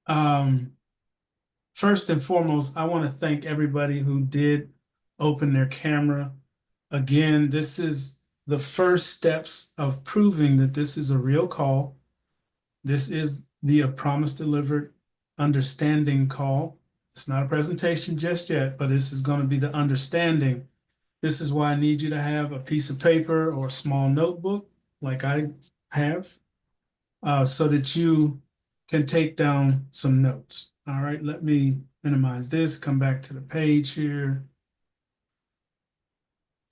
Um, First and foremost, I want to thank everybody who did open their camera. Again, this is the first steps of proving that this is a real call. This is the Promise Delivered understanding call. It's not a presentation just yet, but this is going to be the understanding. This is why I need you to have a piece of paper or a small notebook like I have, so that you can take down some notes. All right, let me minimize this, come back to the page here.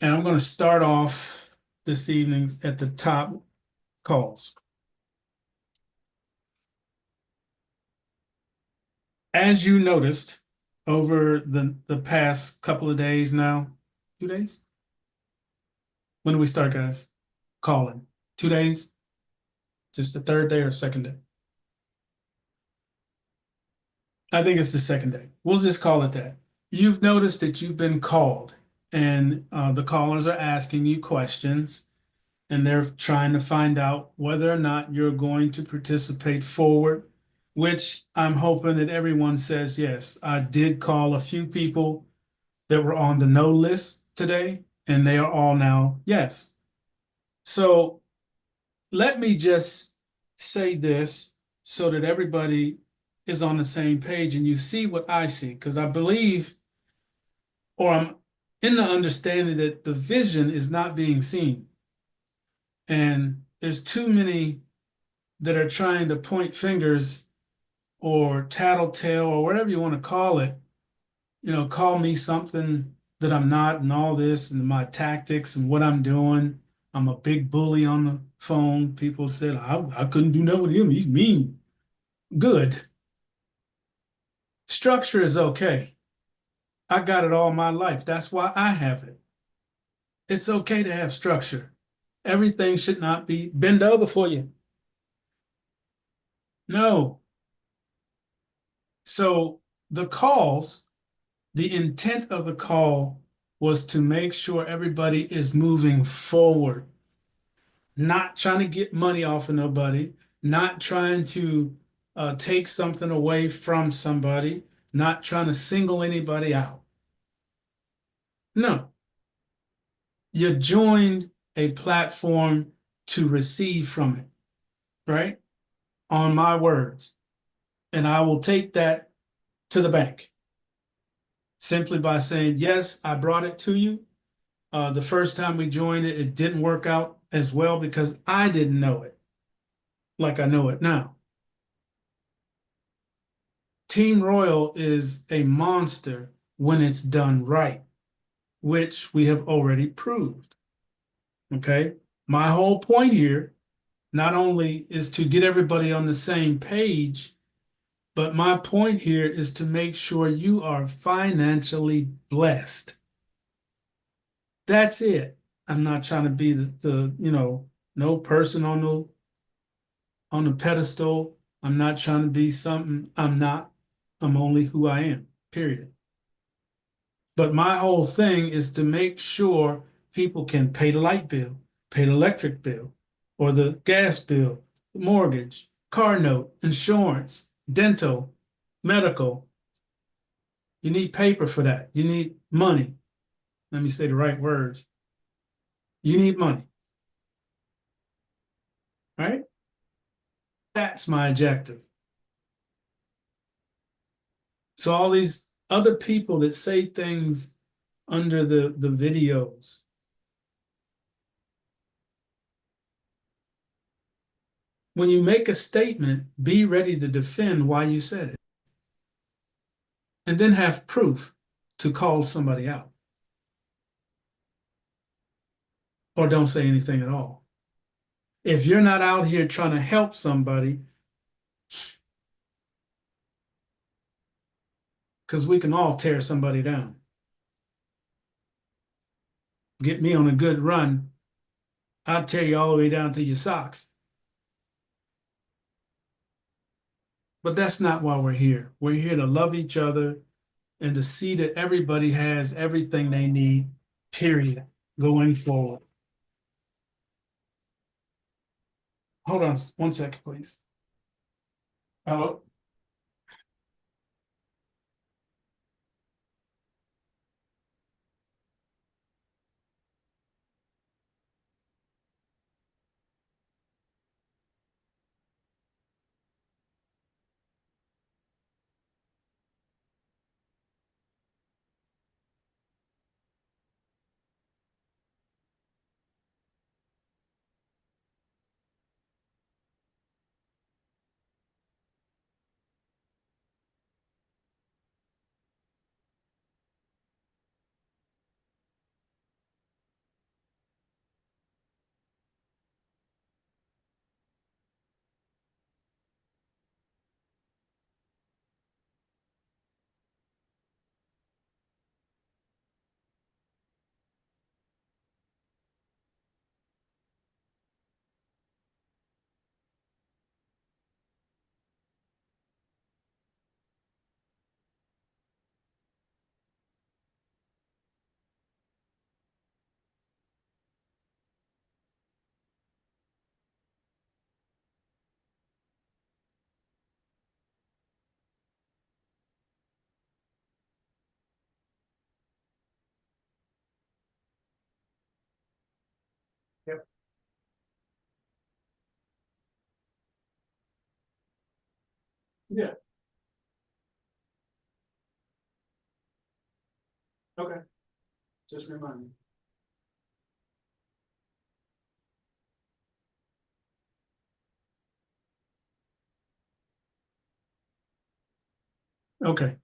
And I'm going to start off this evening at the top calls. As you noticed over the past couple of days now, 2 days? When do we start, guys? Calling. 2 days? Just the third day or second day? I think it's the second day. We'll just call it that. You've noticed that you've been called, and the callers are asking you questions, and they're trying to find out whether or not you're going to participate forward, which I'm hoping that everyone says yes. I did call a few people that were on the no list today, and they are all now yes. So let me just say this so that everybody is on the same page and you see what I see, because I believe, or I'm in the understanding that the vision is not being seen. And there's too many that are trying to point fingers or tattletale or whatever you want to call it, call me something that I'm not and all this and my tactics and what I'm doing. I'm a big bully on the phone. People said I couldn't do nothing with him. He's mean. Good. Structure is okay. I got it all my life. That's why I have it. It's okay to have structure. Everything should not be bend over for you. No. So the calls, the intent of the call was to make sure everybody is moving forward, not trying to get money off of nobody, not trying to take something away from somebody, not trying to single anybody out. No, you joined a platform to receive from it, right? On my words. And I will take that to the bank simply by saying, yes, I brought it to you. The first time we joined it, it didn't work out as well because I didn't know it like I know it now. Team Royal is a monster when it's done right, which we have already proved. Okay. My whole point here not only is to get everybody on the same page, but my point here is to make sure you are financially blessed. That's it. I'm not trying to be no person on the pedestal. I'm not trying to be something I'm not. I'm only who I am, period. But my whole thing is to make sure people can pay the light bill, pay the electric bill, or the gas bill, mortgage, car note, insurance, dental, medical. You need paper for that. You need money. Let me say the right words. You need money, right? That's my objective. So all these other people that say things under the videos, when you make a statement, be ready to defend why you said it, and then have proof to call somebody out, or don't say anything at all. If you're not out here trying to help somebody, because we can all tear somebody down. Get me on a good run, I'll tear you all the way down to your socks. But that's not why we're here. We're here to love each other and to see that everybody has everything they need, period, going forward. Hold on 1 second, please. Hello? Yep. Yeah. Okay. Just remind me. Okay.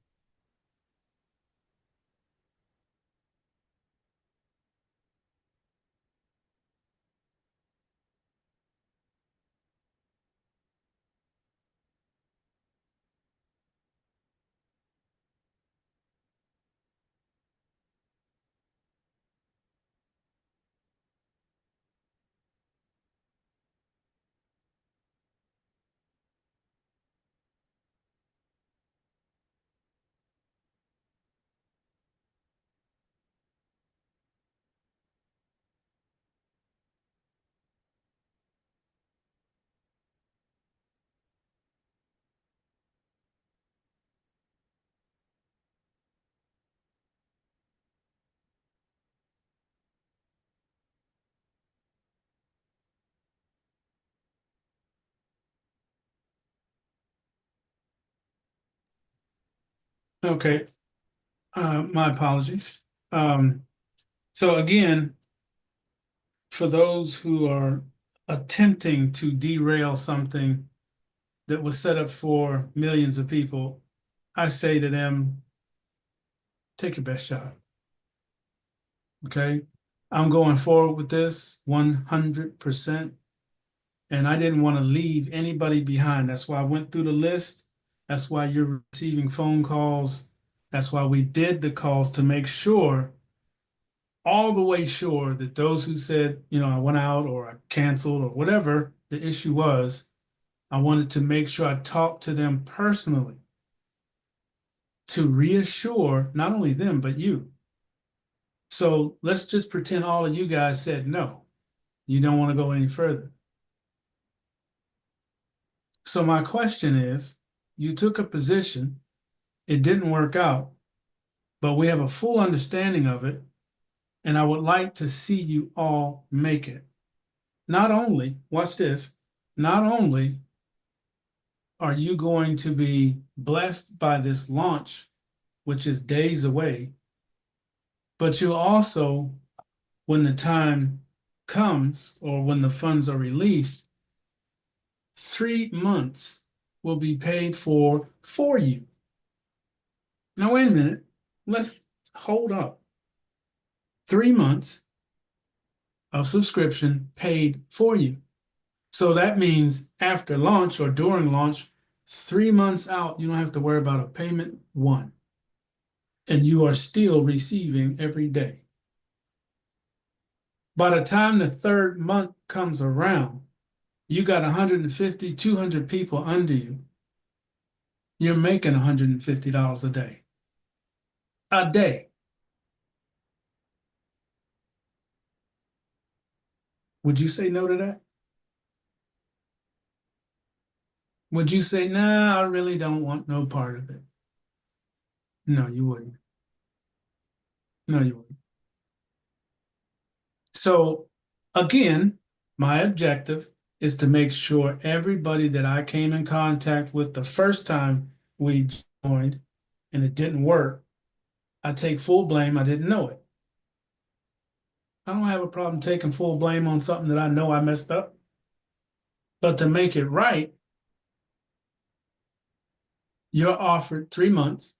Okay. My apologies. So again, for those who are attempting to derail something that was set up for millions of people, I say to them, take your best shot. Okay. I'm going forward with this 100%. And I didn't want to leave anybody behind. That's why I went through the list. That's why you're receiving phone calls. That's why we did the calls to make sure, all the way sure, that those who said, I went out or I canceled or whatever the issue was, I wanted to make sure I talked to them personally to reassure not only them, but you. So let's just pretend all of you guys said no. You don't want to go any further. So my question is, you took a position, it didn't work out, but we have a full understanding of it, and I would like to see you all make it. Not only, watch this, not only are you going to be blessed by this launch, which is days away, but you also, when the time comes or when the funds are released, 3 months will be paid for you. Now, wait a minute. Let's hold up. 3 months of subscription paid for you. So that means after launch or during launch, 3 months out, you don't have to worry about a payment one. And you are still receiving every day. By the time the third month comes around, you got 150, 200 people under you. You're making $150 a day. A day. Would you say no to that? Would you say, nah, I really don't want no part of it? No, you wouldn't. No, you wouldn't. So again, my objective is to make sure everybody that I came in contact with the first time we joined and it didn't work, I take full blame. I didn't know it. I don't have a problem taking full blame on something that I know I messed up. But to make it right, you're offered 3 months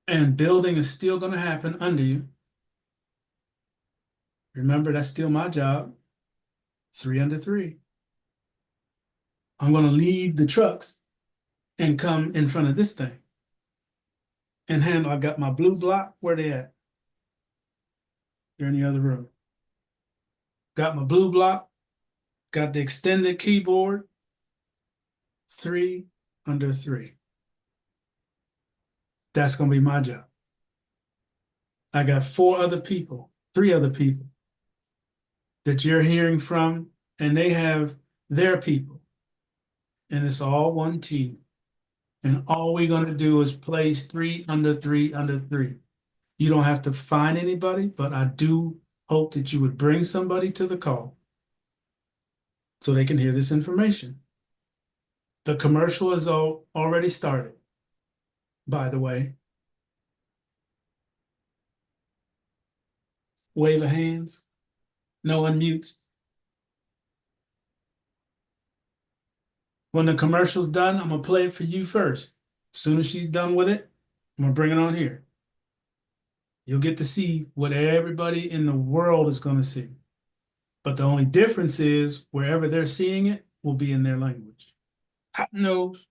and building is still going to happen under you. Remember, that's still my job. 3 under 3. I'm going to leave the trucks and come in front of this thing and handle. I got my blue block. Where they at? They're in the other room. Got my blue block. Got the extended keyboard. 3 under 3. That's going to be my job. I got 4 other people, 3 other people that you're hearing from, and they have their people. And it's all one team. And all we're going to do is place 3 under 3 under 3. You don't have to find anybody, but I do hope that you would bring somebody to the call so they can hear this information. The commercial is already started, by the way. Wave of hands, no unmutes. When the commercial's done, I'm gonna play it for you first. As soon as she's done with it, I'm gonna bring it on here. You'll get to see what everybody in the world is gonna see. But the only difference is wherever they're seeing it will be in their language. Hot nose.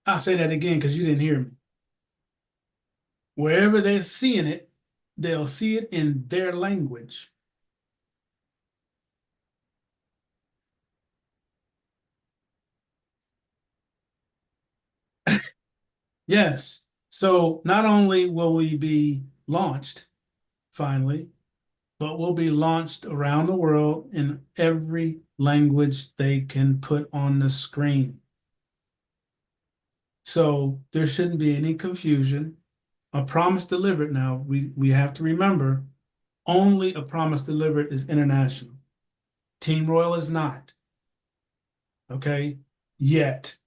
I'll say that again because you didn't hear me. Wherever they're seeing it, they'll see it in their language. Yes. So not only will we be launched finally, but we'll be launched around the world in every language they can put on the screen. So there shouldn't be any confusion. A promise delivered now, we have to remember, only a promise delivered is international. Team Royal is not. Okay? Yet.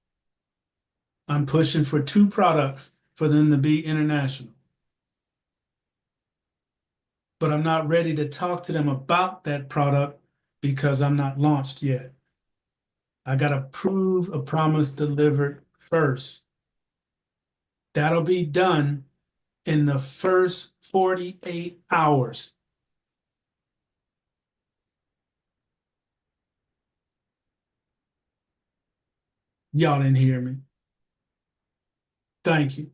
I'm pushing for 2 products for them to be international. But I'm not ready to talk to them about that product because I'm not launched yet. I got to prove a promise delivered first. That'll be done in the first 48 hours. Y'all didn't hear me. Thank you.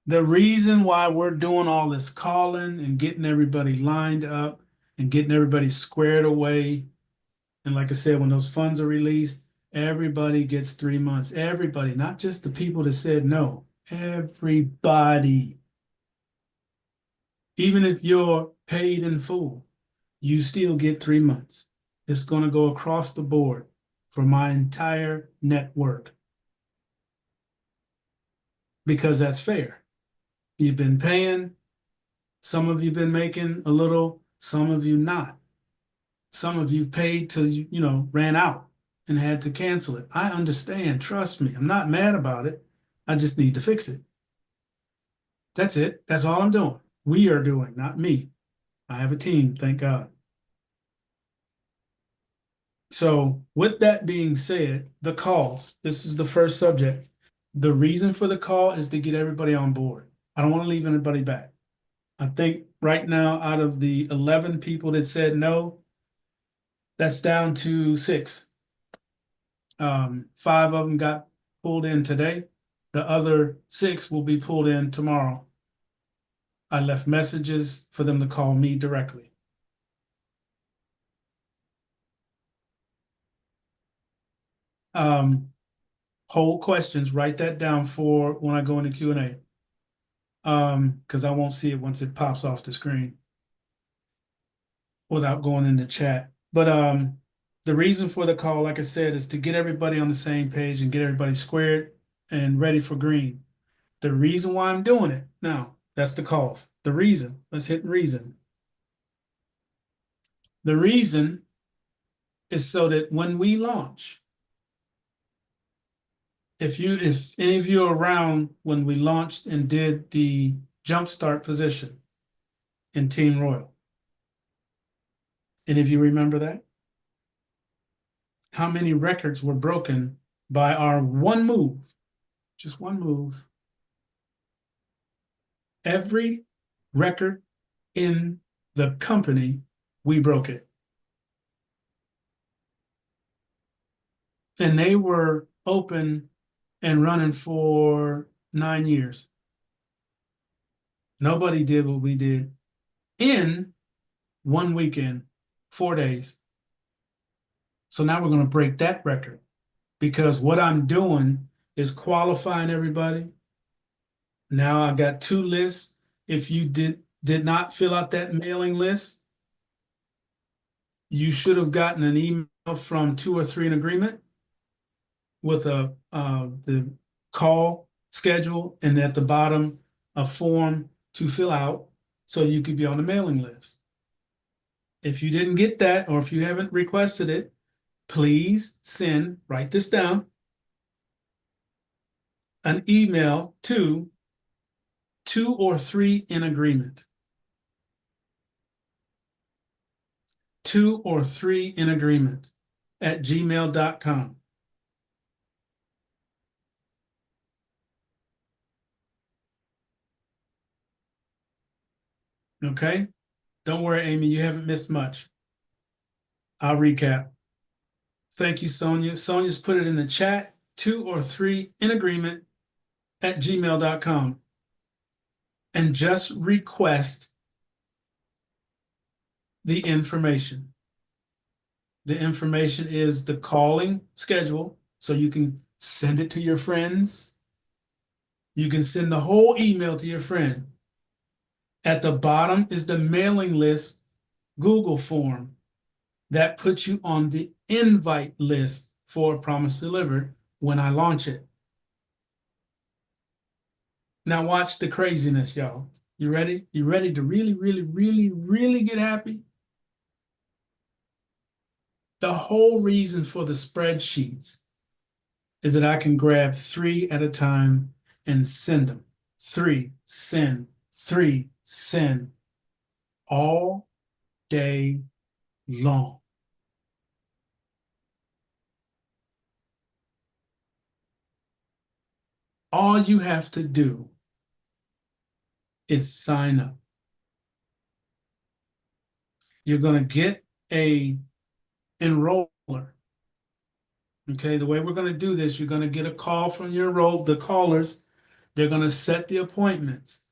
The reason why we're doing all this calling and getting everybody lined up and getting everybody squared away, and like I said, when those funds are released, everybody gets 3 months. Everybody, not just the people that said no, everybody. Even if you're paid in full, you still get 3 months. It's going to go across the board for my entire network because that's fair. You've been paying. Some of you been making a little, some of you not. Some of you paid till you ran out and had to cancel it. I understand. Trust me. I'm not mad about it. I just need to fix it. That's it. That's all I'm doing. We are doing, not me. I have a team, thank God. So with that being said, the calls, this is the first subject. The reason for the call is to get everybody on board. I don't want to leave anybody back. I think right now, out of the 11 people that said no, that's down to 6. 5 of them got pulled in today. The other 6 will be pulled in tomorrow. I left messages for them to call me directly. Hold questions, write that down for when I go into Q&A. Because I won't see it once it pops off the screen without going in the chat. But the reason for the call, like I said, is to get everybody on the same page and get everybody squared and ready for green. The reason why I'm doing it now, that's the cause. The reason, let's hit reason. The reason is so that when we launch, if any of you are around when we launched and did the jumpstart position in Team Royal, any of you remember that? How many records were broken by our one move? Just one move. Every record in the company, we broke it. And they were open and running for 9 years. Nobody did what we did in one weekend, 4 days. So now we're going to break that record because what I'm doing is qualifying everybody. Now I got 2 lists. If you did not fill out that mailing list, you should have gotten an email from 2 or 3 in agreement with the call schedule, and at the bottom, a form to fill out so you could be on the mailing list. If you didn't get that, or if you haven't requested it, please write this down, an email to 2 or 3 in agreement. 2 or 3 in agreement at gmail.com. Okay? Don't worry, Amy, you haven't missed much. I'll recap. Thank you, Sonia. Sonia's put it in the chat, 2 or 3 in agreement at gmail.com. And just request the information. The information is the calling schedule, so you can send it to your friends. You can send the whole email to your friend. At the bottom is the mailing list Google form that puts you on the invite list for Promise Delivered when I launch it. Now watch the craziness, y'all. You ready? You ready to really, really, really, really get happy? The whole reason for the spreadsheets is that I can grab 3 at a time and send them. 3, send, 3, send, all day long. All you have to do is sign up. You're going to get a enroller. Okay, the way we're going to do this, you're going to get a call from the callers. They're going to set the appointments,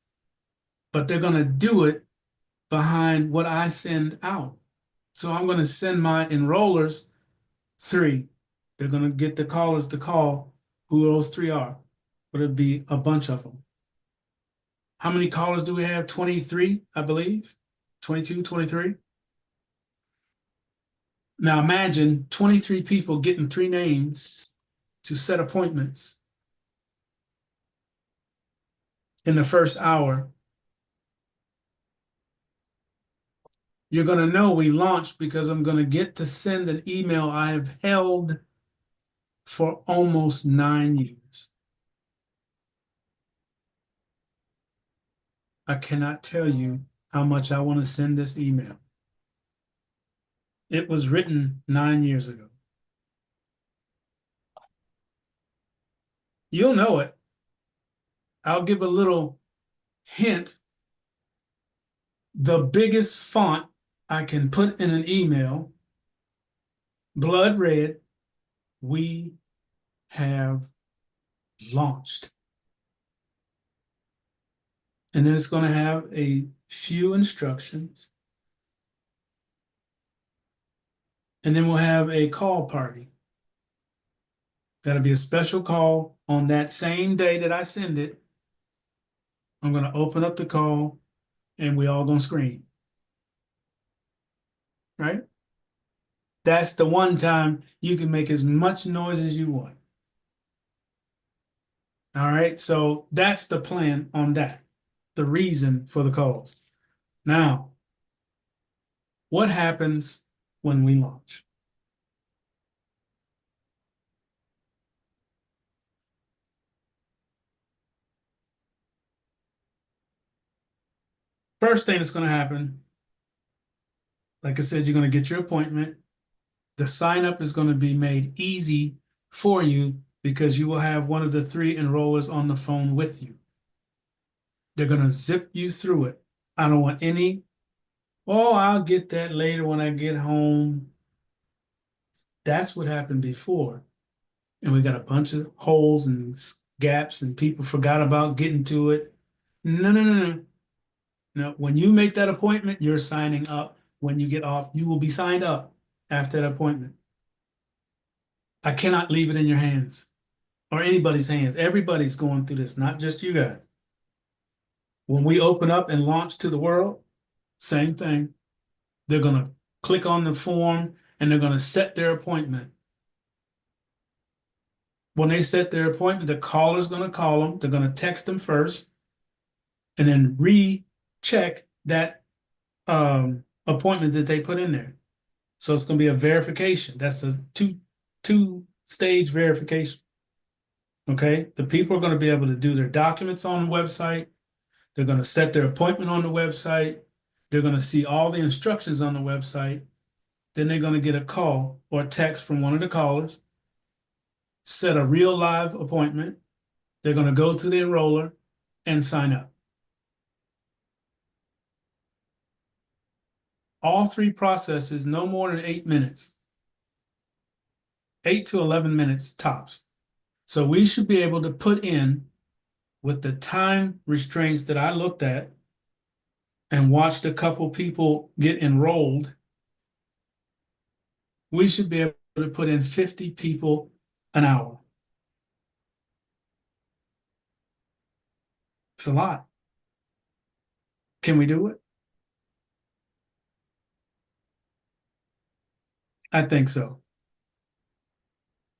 but they're going to do it behind what I send out. So I'm going to send my enrollers 3. They're going to get the callers to call who those 3 are, but it'll be a bunch of them. How many callers do we have? 23, I believe. 22, 23. Now imagine 23 people getting 3 names to set appointments in the first hour. You're going to know we launched because I'm going to get to send an email I have held for almost 9 years. I cannot tell you how much I want to send this email. It was written 9 years ago. You'll know it. I'll give a little hint. The biggest font I can put in an email, blood red, we have launched. And then it's going to have a few instructions. And then we'll have a call party. That'll be a special call on that same day that I send it. I'm going to open up the call and we all going to scream. Right? That's the one time you can make as much noise as you want. All right, so that's the plan on that, the reason for the calls. Now, what happens when we launch? First thing that's going to happen, like I said, you're going to get your appointment. The sign up is going to be made easy for you because you will have one of the 3 enrollers on the phone with you. They're going to zip you through it. I don't want any, oh, I'll get that later when I get home. That's what happened before. And we got a bunch of holes and gaps and people forgot about getting to it. No, no, no, no. No, when you make that appointment, you're signing up. When you get off, you will be signed up after that appointment. I cannot leave it in your hands or anybody's hands. Everybody's going through this, not just you guys. When we open up and launch to the world, same thing. They're going to click on the form and they're going to set their appointment. When they set their appointment, the caller's going to call them. They're going to text them first and then recheck that appointment that they put in there. So it's going to be a verification. That's a two-stage verification. Okay. The people are going to be able to do their documents on the website. They're going to set their appointment on the website. They're going to see all the instructions on the website. Then they're going to get a call or text from one of the callers, set a real live appointment. They're going to go to the enroller and sign up. All three processes, no more than 8 minutes, 8 to 11 minutes tops. So we should be able to put in, with the time restraints that I looked at and watched a couple people get enrolled, we should be able to put in 50 people an hour. It's a lot. Can we do it? I think so.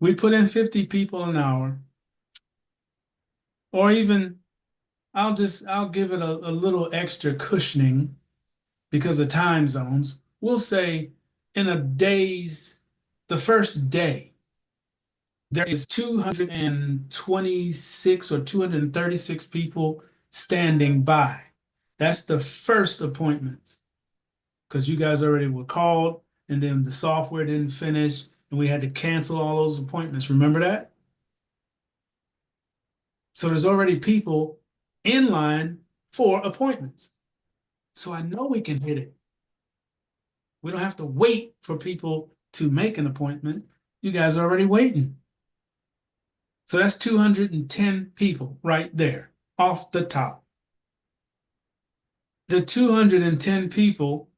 We put in 50 people an hour, or even I'll give it a little extra cushioning because of time zones. We'll say in the first day, there is 226 or 236 people standing by. That's the first appointment because you guys already were called and then the software didn't finish and we had to cancel all those appointments. Remember that? So there's already people in line for appointments. So I know we can hit it. We don't have to wait for people to make an appointment. You guys are already waiting. So that's 210 people right there off the top. The 210 people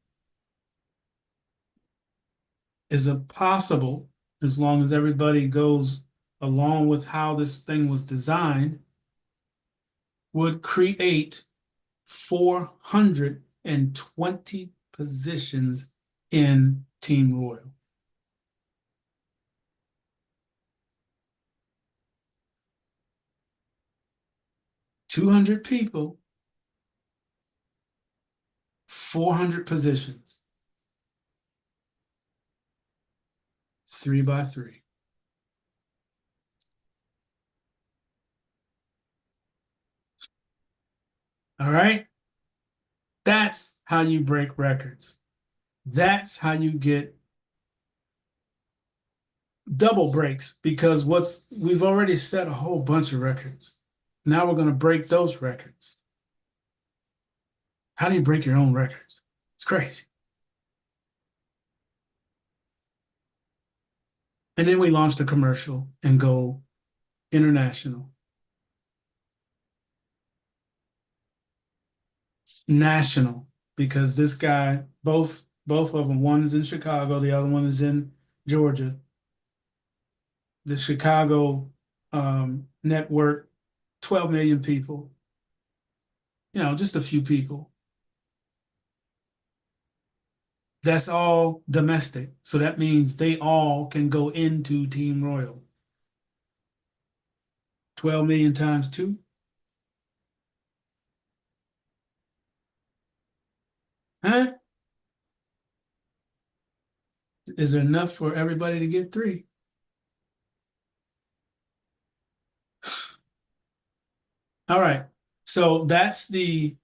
is a possible, as long as everybody goes along with how this thing was designed, would create 420 positions in Team Royal. $200 people, 400 positions, 3 by 3. All right. That's how you break records. That's how you get double breaks, because we've already set a whole bunch of records. Now we're going to break those records. How do you break your own records? It's crazy. And then we launched a commercial and go international. National, because this guy, both of them, one is in Chicago, the other one is in Georgia. The Chicago network, 12 million people, just a few people. That's all domestic. So that means they all can go into Team Royal. 12 million times 2. Huh? Is there enough for everybody to get 3? All right. So that's the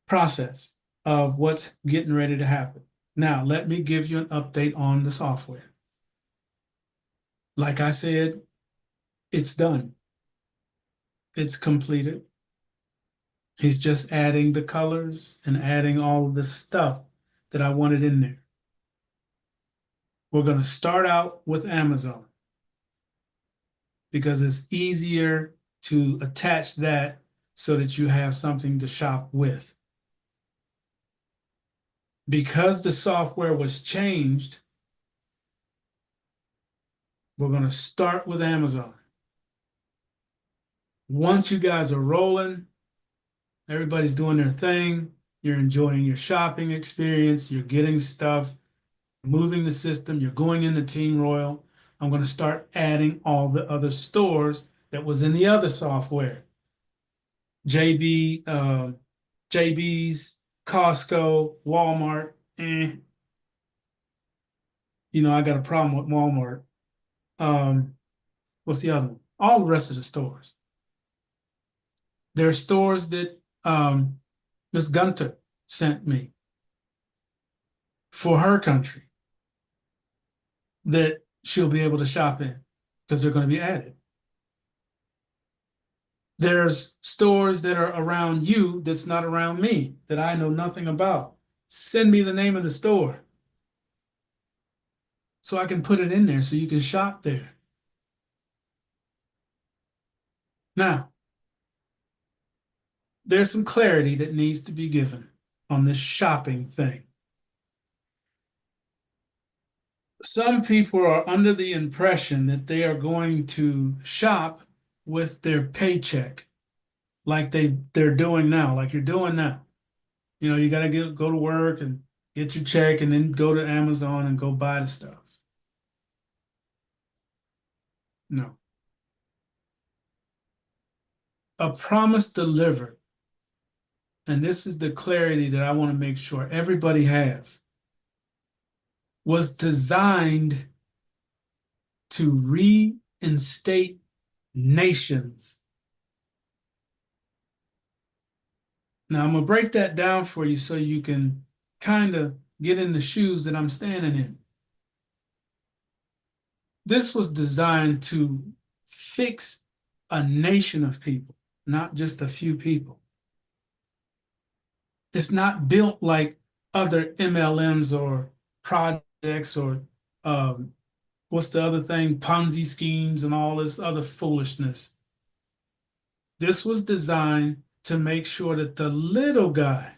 process of what's getting ready to happen. Now, let me give you an update on the software. Like I said, it's done. It's completed. He's just adding the colors and adding all of the stuff that I wanted in there. We're going to start out with Amazon because it's easier to attach that so that you have something to shop with. Because the software was changed, we're going to start with Amazon. Once you guys are rolling, everybody's doing their thing, you're enjoying your shopping experience, you're getting stuff, moving the system, you're going into Team Royal, I'm going to start adding all the other stores that was in the other software. JB's, Costco, Walmart. I got a problem with Walmart. What's the other one? All the rest of the stores. There are stores that Miss Gunter sent me for her country that she'll be able to shop in because they're going to be added. There's stores that are around you that's not around me that I know nothing about. Send me the name of the store so I can put it in there so you can shop there. Now, there's some clarity that needs to be given on this shopping thing. Some people are under the impression that they are going to shop with their paycheck like they're doing now, like you're doing now. You got to go to work and get your check and then go to Amazon and go buy the stuff. No. A promise delivered, and this is the clarity that I want to make sure everybody has, was designed to reinstate nations. Now, I'm going to break that down for you so you can kind of get in the shoes that I'm standing in. This was designed to fix a nation of people, not just a few people. It's not built like other MLMs or projects or what's the other thing? Ponzi schemes and all this other foolishness. This was designed to make sure that the little guy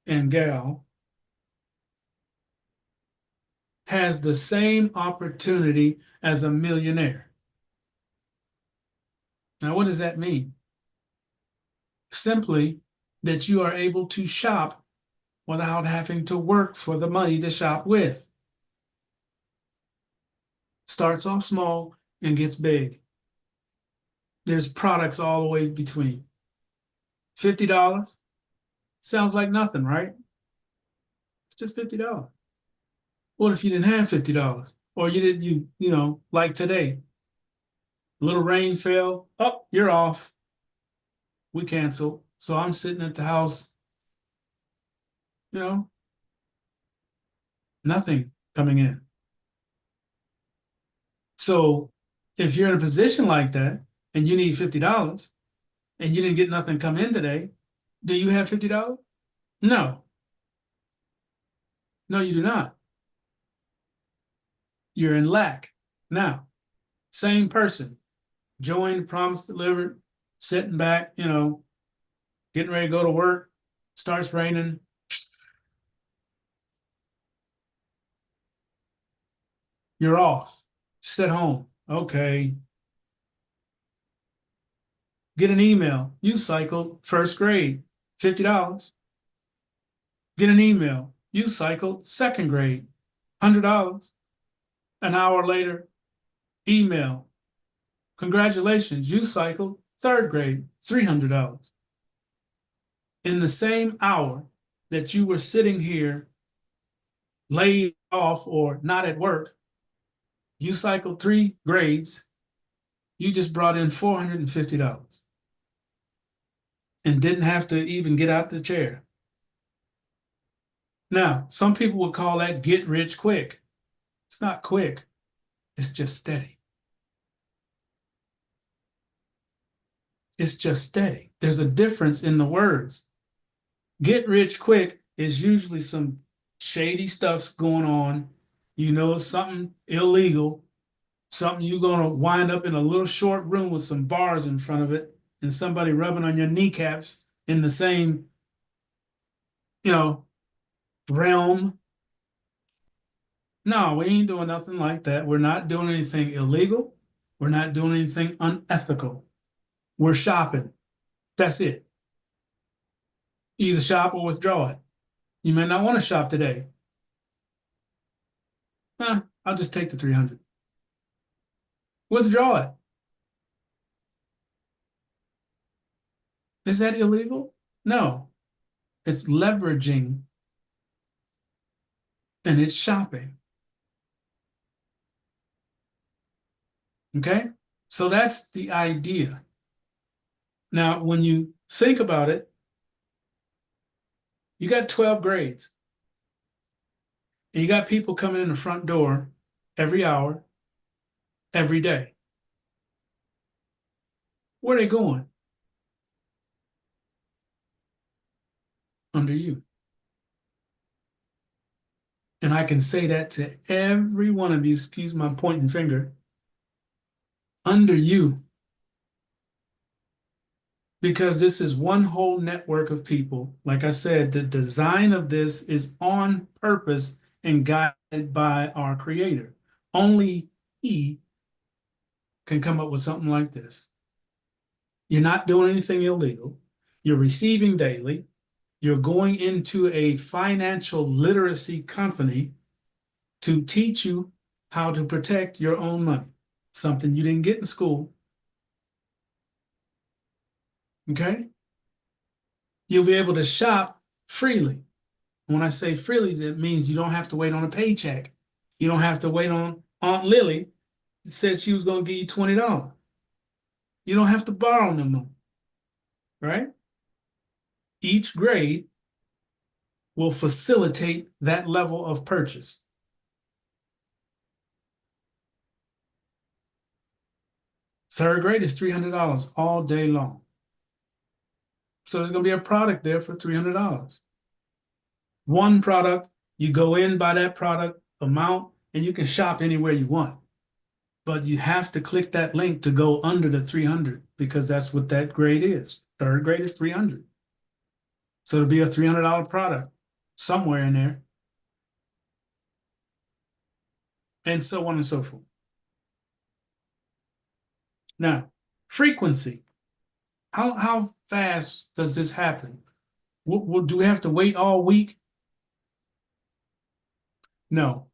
and gal has the same opportunity as a millionaire. Now, what does that mean? Simply that you are able to shop without having to work for the money to shop with. Starts off small and gets big. There's products all the way between. $50 sounds like nothing, right? It's just $50. What if you didn't have $50? Or like today, a little rain fell, oh, you're off. We canceled. So I'm sitting at the house, nothing coming in. So if you're in a position like that and you need $50 and you didn't get nothing come in today, do you have $50? No. No, you do not. You're in lack. Now, same person, joined, promise delivered, sitting back, getting ready to go to work, starts raining. You're off. Sit home. Okay. Get an email. You cycled first grade, $50. Get an email. You cycled second grade, $100. An hour later, email. Congratulations, you cycled third grade, $300. In the same hour that you were sitting here laid off or not at work, you cycled 3 grades, you just brought in $450 and didn't have to even get out the chair. Now, some people would call that get rich quick. It's not quick, it's just steady. It's just steady. There's a difference in the words. Get rich quick is usually some shady stuff's going on. Something illegal, something you're going to wind up in a little short room with some bars in front of it and somebody rubbing on your kneecaps in the same, realm. No, we ain't doing nothing like that. We're not doing anything illegal. We're not doing anything unethical. We're shopping. That's it. Either shop or withdraw it. You may not want to shop today. I'll just take the 300. Withdraw it. Is that illegal? No, it's leveraging and it's shopping. Okay? So that's the idea. Now, when you think about it, you got 12 grades and you got people coming in the front door every hour, every day. Where are they going? Under you. And I can say that to every one of you, excuse my pointing finger, under you. Because this is one whole network of people. Like I said, the design of this is on purpose and guided by our creator. Only he can come up with something like this. You're not doing anything illegal. You're receiving daily. You're going into a financial literacy company to teach you how to protect your own money, something you didn't get in school. Okay? You'll be able to shop freely. When I say freely, it means you don't have to wait on a paycheck. You don't have to wait on Aunt Lily that said she was going to give you $20. You don't have to borrow no more, right? Each grade will facilitate that level of purchase. Third grade is $300 all day long. So there's going to be a product there for $300. One product, you go in, buy that product amount, and you can shop anywhere you want. But you have to click that link to go under the 300 because that's what that grade is. Third grade is 300. So it'll be a $300 product somewhere in there. And so on and so forth. Now, frequency. How fast does this happen? Do we have to wait all week? No.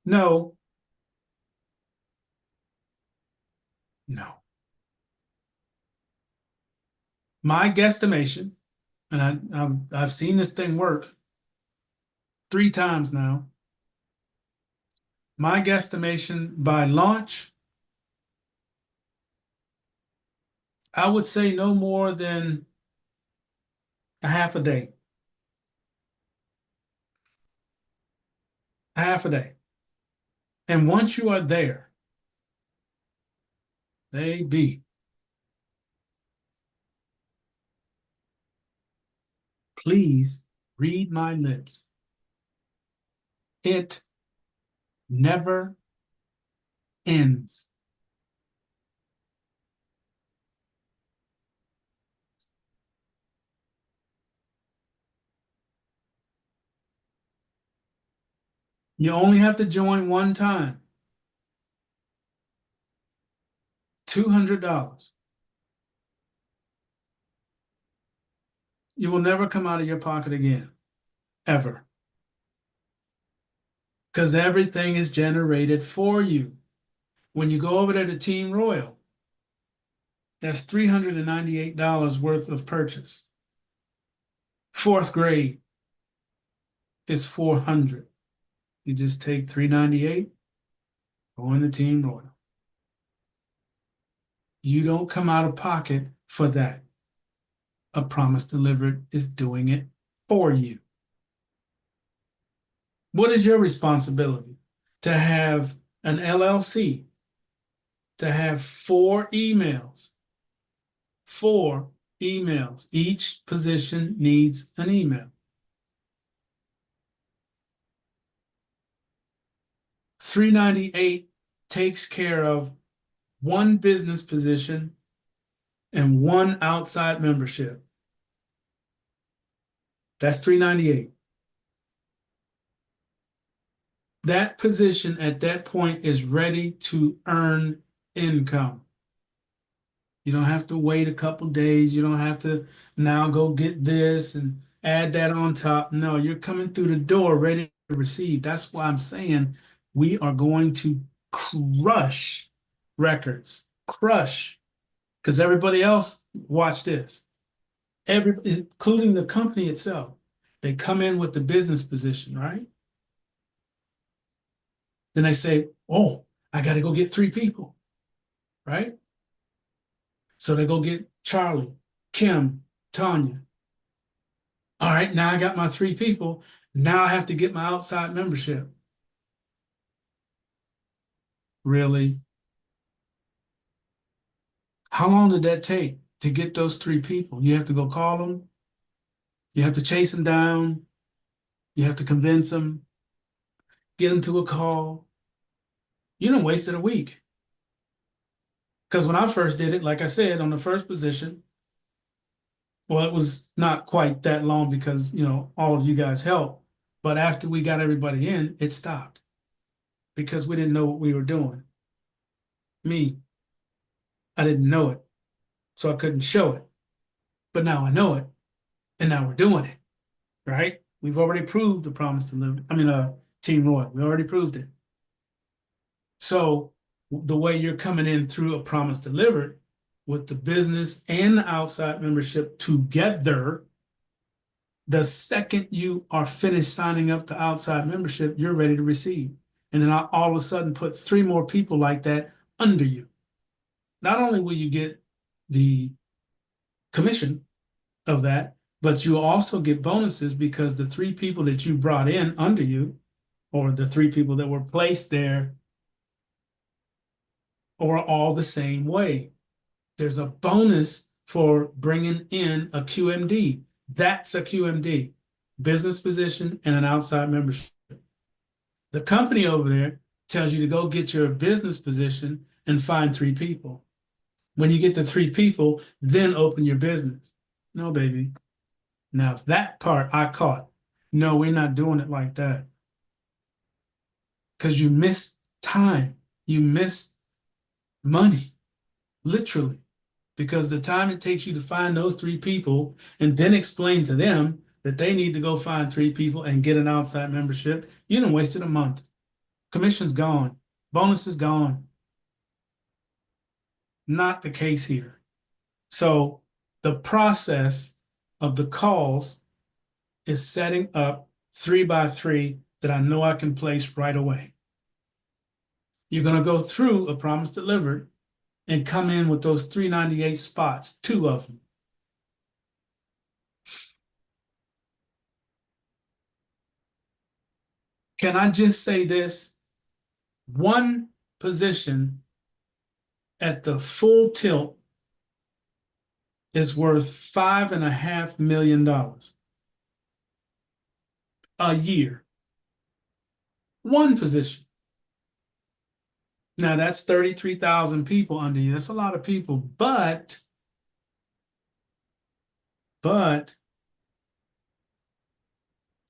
No. No. My guesstimation, and I've seen this thing work 3 times now. My guesstimation by launch, I would say no more than a half a day. A half a day. And once you are there, baby, please read my lips. It never ends. You only have to join one time. $200. You will never come out of your pocket again, ever. Because everything is generated for you. When you go over there to Team Royal, that's $398 worth of purchase. Fourth grade is $400. You just take $398, go in the Team Royal. You don't come out of pocket for that. A Promise Delivered is doing it for you. What is your responsibility? To have an LLC, to have 4 emails. 4 emails. Each position needs an email. $398 takes care of 1 business position and 1 outside membership. That's $398. That position at that point is ready to earn income. You don't have to wait a couple days. You don't have to now go get this and add that on top. No, you're coming through the door ready to receive. That's why I'm saying we are going to crush records, crush, because everybody else, watch this, including the company itself, they come in with the business position, right? Then they say, oh, I got to go get 3 people, right? So they go get Charlie, Kim, Tanya. All right, now I got my 3 people. Now I have to get my outside membership. Really? How long did that take to get those 3 people? You have to go call them. You have to chase them down. You have to convince them, get them to a call. You done wasted a week. Because when I first did it, like I said, on the first position, well, it was not quite that long because, all of you guys helped. But after we got everybody in, it stopped because we didn't know what we were doing. Me, I didn't know it, so I couldn't show it. But now I know it, and now we're doing it, right? We've already proved the promise to live. Team Roy, we already proved it. So the way you're coming in through a promise delivered with the business and the outside membership together, the second you are finished signing up the outside membership, you're ready to receive. And then I all of a sudden put 3 more people like that under you. Not only will you get the commission of that, but you also get bonuses because the 3 people that you brought in under you, or the 3 people that were placed there, are all the same way. There's a bonus for bringing in a QMD. That's a QMD, business position and an outside membership. The company over there tells you to go get your business position and find 3 people. When you get the 3 people, then open your business. No, baby. Now that part I caught. No, we're not doing it like that. Because you miss time. You miss money, literally. Because the time it takes you to find those 3 people and then explain to them that they need to go find 3 people and get an outside membership, you done wasted a month. Commission's gone. Bonus is gone. Not the case here. So the process of the calls is setting up 3 by 3 that I know I can place right away. You're going to go through a promise delivered and come in with those 398 spots, 2 of them. Can I just say this? 1 position at the full tilt is worth $5.5 million a year. 1 position. Now that's 33,000 people under you. That's a lot of people, but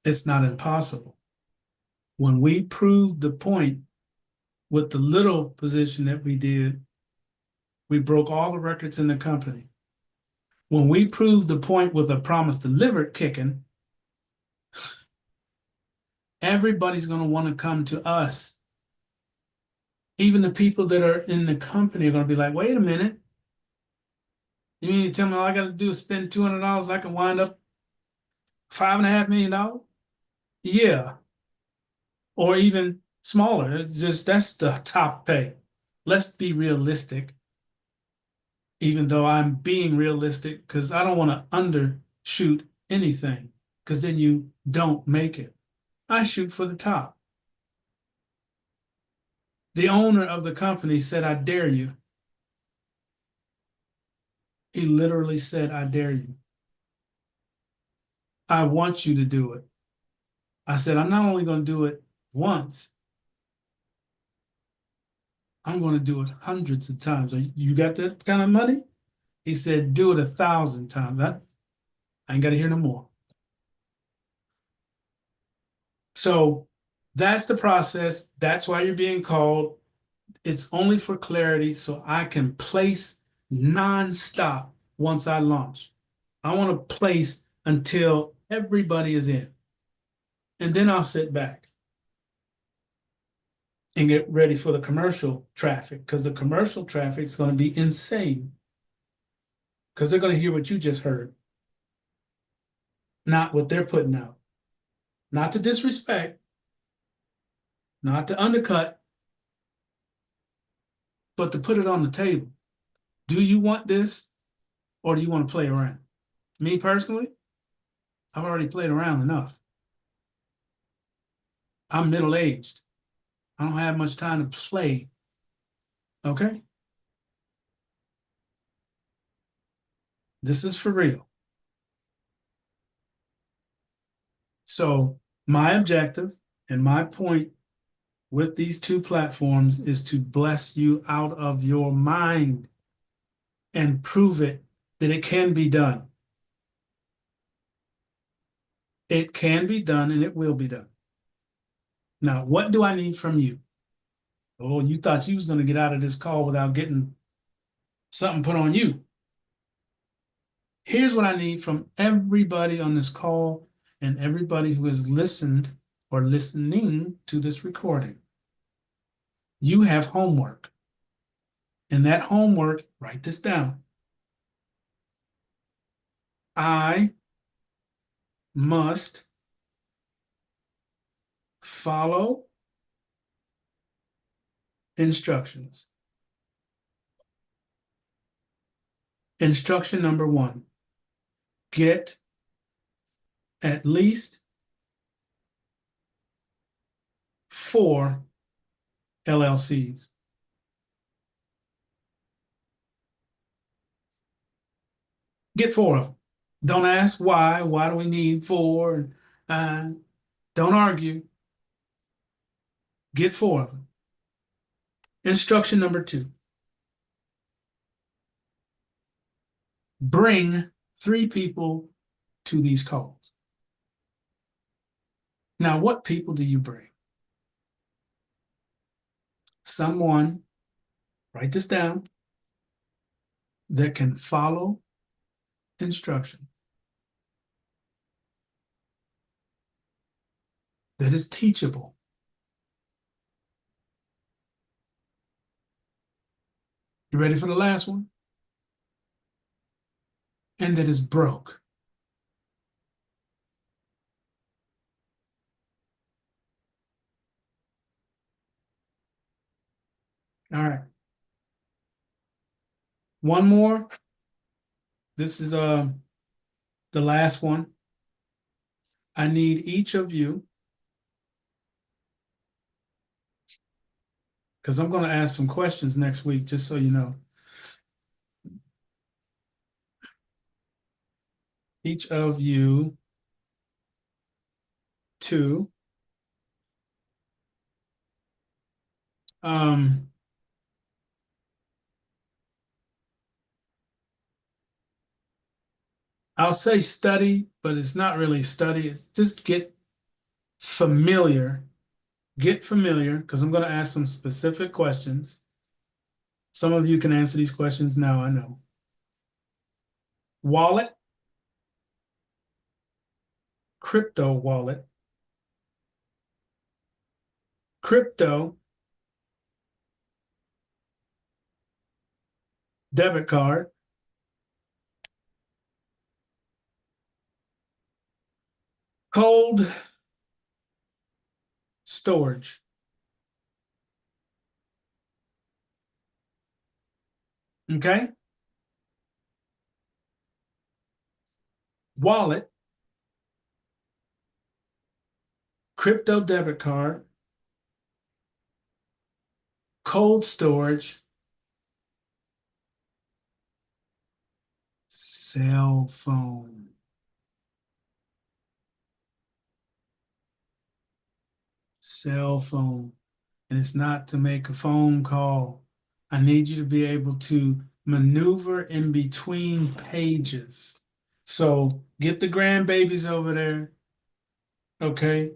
it's not impossible. When we proved the point with the little position that we did, we broke all the records in the company. When we proved the point with a promise delivered kicking, everybody's going to want to come to us. Even the people that are in the company are going to be like, wait a minute. You mean to tell me all I got to do is spend $200, I can wind up $5.5 million? Yeah. Or even smaller. It's just, that's the top pay. Let's be realistic. Even though I'm being realistic, because I don't want to undershoot anything, because then you don't make it. I shoot for the top. The owner of the company said, I dare you. He literally said, I dare you. I want you to do it. I said, I'm not only going to do it once, I'm going to do it hundreds of times. You got that kind of money? He said, do it 1,000 times. I ain't got to hear no more. So that's the process. That's why you're being called. It's only for clarity so I can place nonstop once I launch. I want to place until everybody is in. And then I'll sit back. and get ready for the commercial traffic, because the commercial traffic is going to be insane, because they're going to hear what you just heard, not what they're putting out. Not to disrespect, not to undercut, but to put it on the table. Do you want this, or do you want to play around? Me personally, I've already played around enough. I'm middle-aged. I don't have much time to play. Okay? This is for real. So my objective and my point with these two platforms is to bless you out of your mind and prove it that it can be done. It can be done and it will be done. Now, what do I need from you? Oh, you thought you was going to get out of this call without getting something put on you. Here's what I need from everybody on this call and everybody who has listened or listening to this recording. You have homework. And that homework, write this down. I must follow instructions. Instruction number 1, get at least 4 LLCs. Get 4 of them. Don't ask why. Why do we need 4? Don't argue. Get 4 of them. Instruction number 2, bring 3 people to these calls. Now, what people do you bring? Someone, write this down, that can follow instruction, that is teachable. You ready for the last one? And that is broke. All right. One more. This is the last one. I need each of you, because I'm going to ask some questions next week, just so you know. Each of you to I'll say study, but it's not really study. It's just get familiar. Get familiar, because I'm going to ask some specific questions. Some of you can answer these questions now, I know. Wallet, crypto wallet, crypto debit card, cold storage. Okay? Wallet, crypto debit card, cold storage, cell phone. Cell phone. And it's not to make a phone call. I need you to be able to maneuver in between pages. So get the grandbabies over there, okay?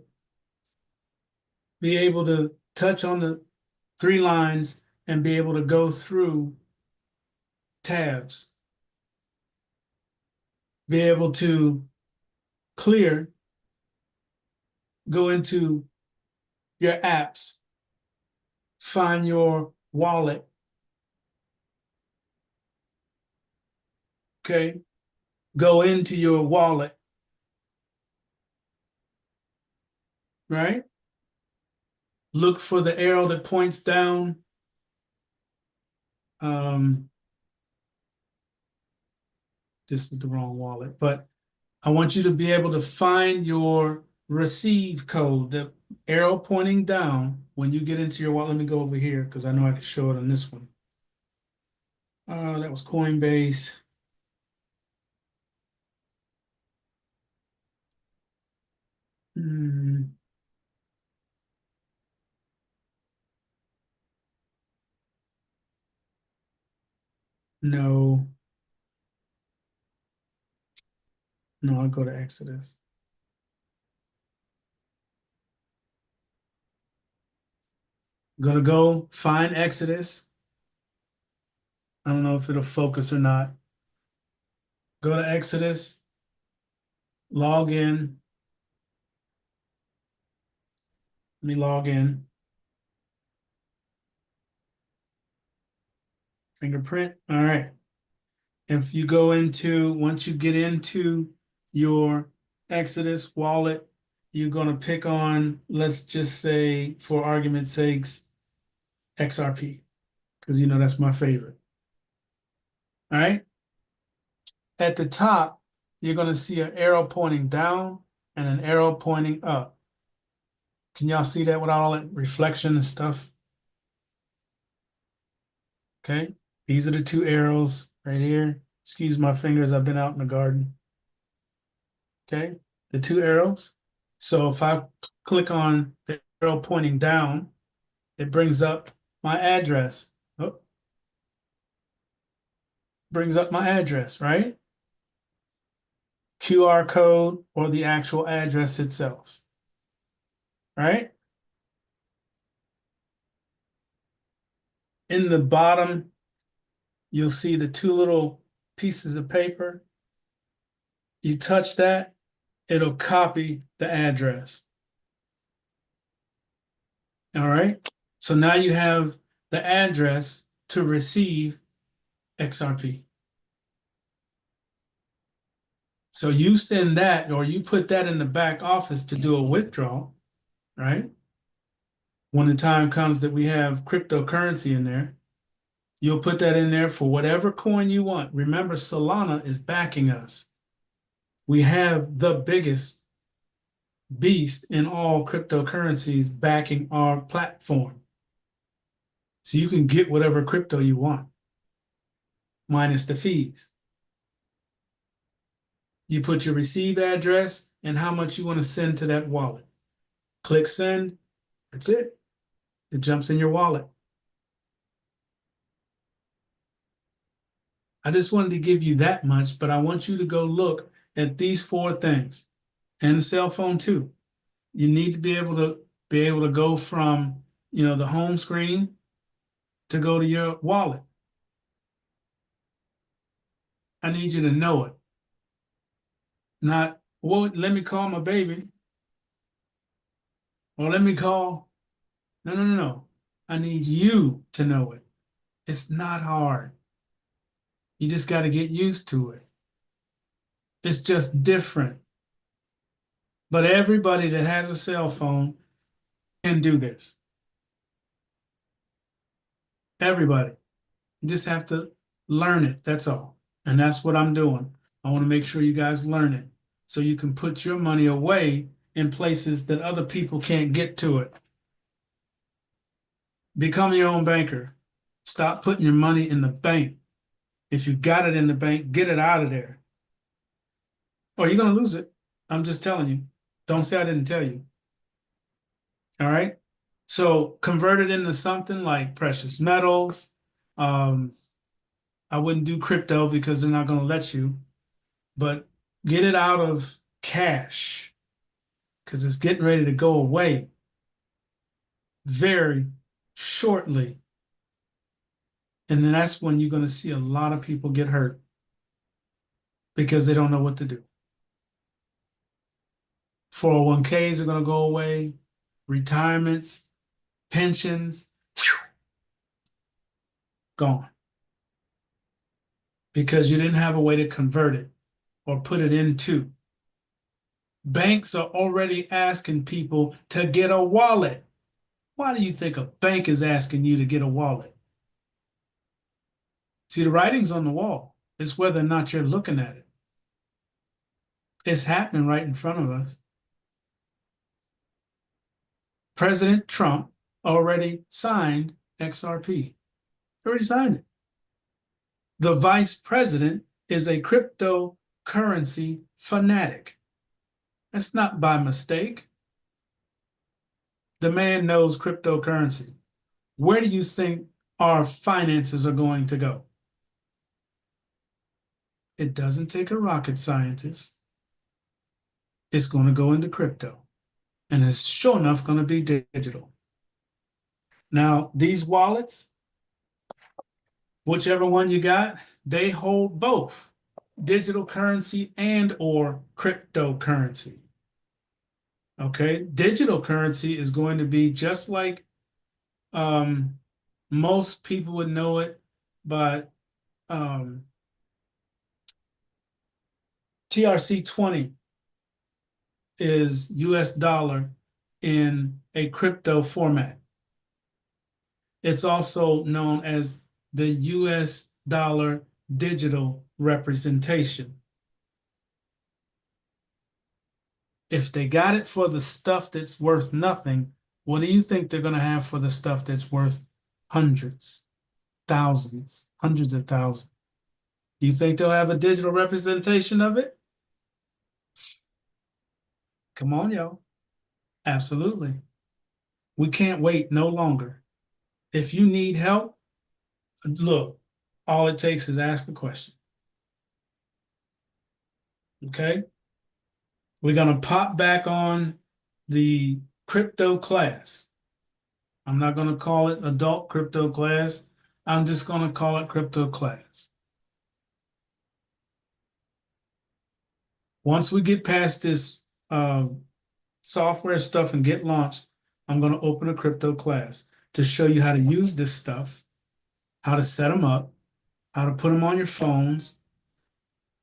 Be able to touch on the 3 lines and be able to go through tabs. Be able to clear, go into your apps find your wallet. Okay. Go into your wallet, right? Look for the arrow that points down. This is the wrong wallet, but I want you to be able to find your receive code, the arrow pointing down when you get into your wallet. Let me go over here because I know I can show it on this one. That was Coinbase. No, no, I'll go to Exodus. I'm gonna go find Exodus. I don't know if it'll focus or not. Go to Exodus, log in. Let me log in. Fingerprint. All right. If you go into, once you get into your Exodus wallet, you're going to pick on, let's just say, for argument's sakes, XRP, because you know that's my favorite. All right. At the top, you're going to see an arrow pointing down and an arrow pointing up. Can y'all see that without all that reflection and stuff? Okay. These are the two arrows right here. Excuse my fingers, I've been out in the garden. Okay. The two arrows. So if I click on the arrow pointing down, it brings up my address. Oh, brings up my address, right? QR code or the actual address itself, right? In the bottom, you'll see the two little pieces of paper. You touch that, it'll copy the address. All right. So now you have the address to receive XRP. So you send that or you put that in the back office to do a withdrawal, right? When the time comes that we have cryptocurrency in there, you'll put that in there for whatever coin you want. Remember, Solana is backing us. We have the biggest beast in all cryptocurrencies backing our platform. So you can get whatever crypto you want, minus the fees. You put your receive address and how much you want to send to that wallet. Click send. That's it. It jumps in your wallet. I just wanted to give you that much, but I want you to go look at these four things and the cell phone too. You need to be able to go from, the home screen to go to your wallet. I need you to know it. Not, well, let me call my baby. Or let me call. No, no, no, no. I need you to know it. It's not hard. You just got to get used to it. It's just different. But everybody that has a cell phone can do this. Everybody. You just have to learn it. That's all. And that's what I'm doing. I want to make sure you guys learn it so you can put your money away in places that other people can't get to it. Become your own banker. Stop putting your money in the bank. If you got it in the bank, get it out of there. Or you're going to lose it. I'm just telling you. Don't say I didn't tell you. All right. So convert it into something like precious metals. I wouldn't do crypto because they're not going to let you, but get it out of cash because it's getting ready to go away very shortly. And then that's when you're going to see a lot of people get hurt because they don't know what to do. 401ks are going to go away, retirements, pensions, Gone. Because you didn't have a way to convert it or put it into. Banks are already asking people to get a wallet. Why do you think a bank is asking you to get a wallet? See, the writing's on the wall. It's whether or not you're looking at it. It's happening right in front of us. President Trump already signed XRP. Already signed it. The vice president is a cryptocurrency fanatic. That's not by mistake. The man knows cryptocurrency. Where do you think our finances are going to go? It doesn't take a rocket scientist. It's going to go into crypto. And it's sure enough going to be digital. Now, these wallets, whichever one you got, they hold both digital currency and or cryptocurrency. Okay, digital currency is going to be just like most people would know it, but TRC20 is US dollar in a crypto format. It's also known as the US dollar digital representation. If they got it for the stuff that's worth nothing, what do you think they're going to have for the stuff that's worth hundreds, thousands, hundreds of thousands? Do you think they'll have a digital representation of it? Come on, yo. Absolutely. We can't wait no longer. If you need help, look, all it takes is ask a question. Okay? We're going to pop back on the crypto class. I'm not going to call it adult crypto class. I'm just going to call it crypto class. Once we get past this software stuff and get launched, I'm going to open a crypto class to show you how to use this stuff, how to set them up, how to put them on your phones,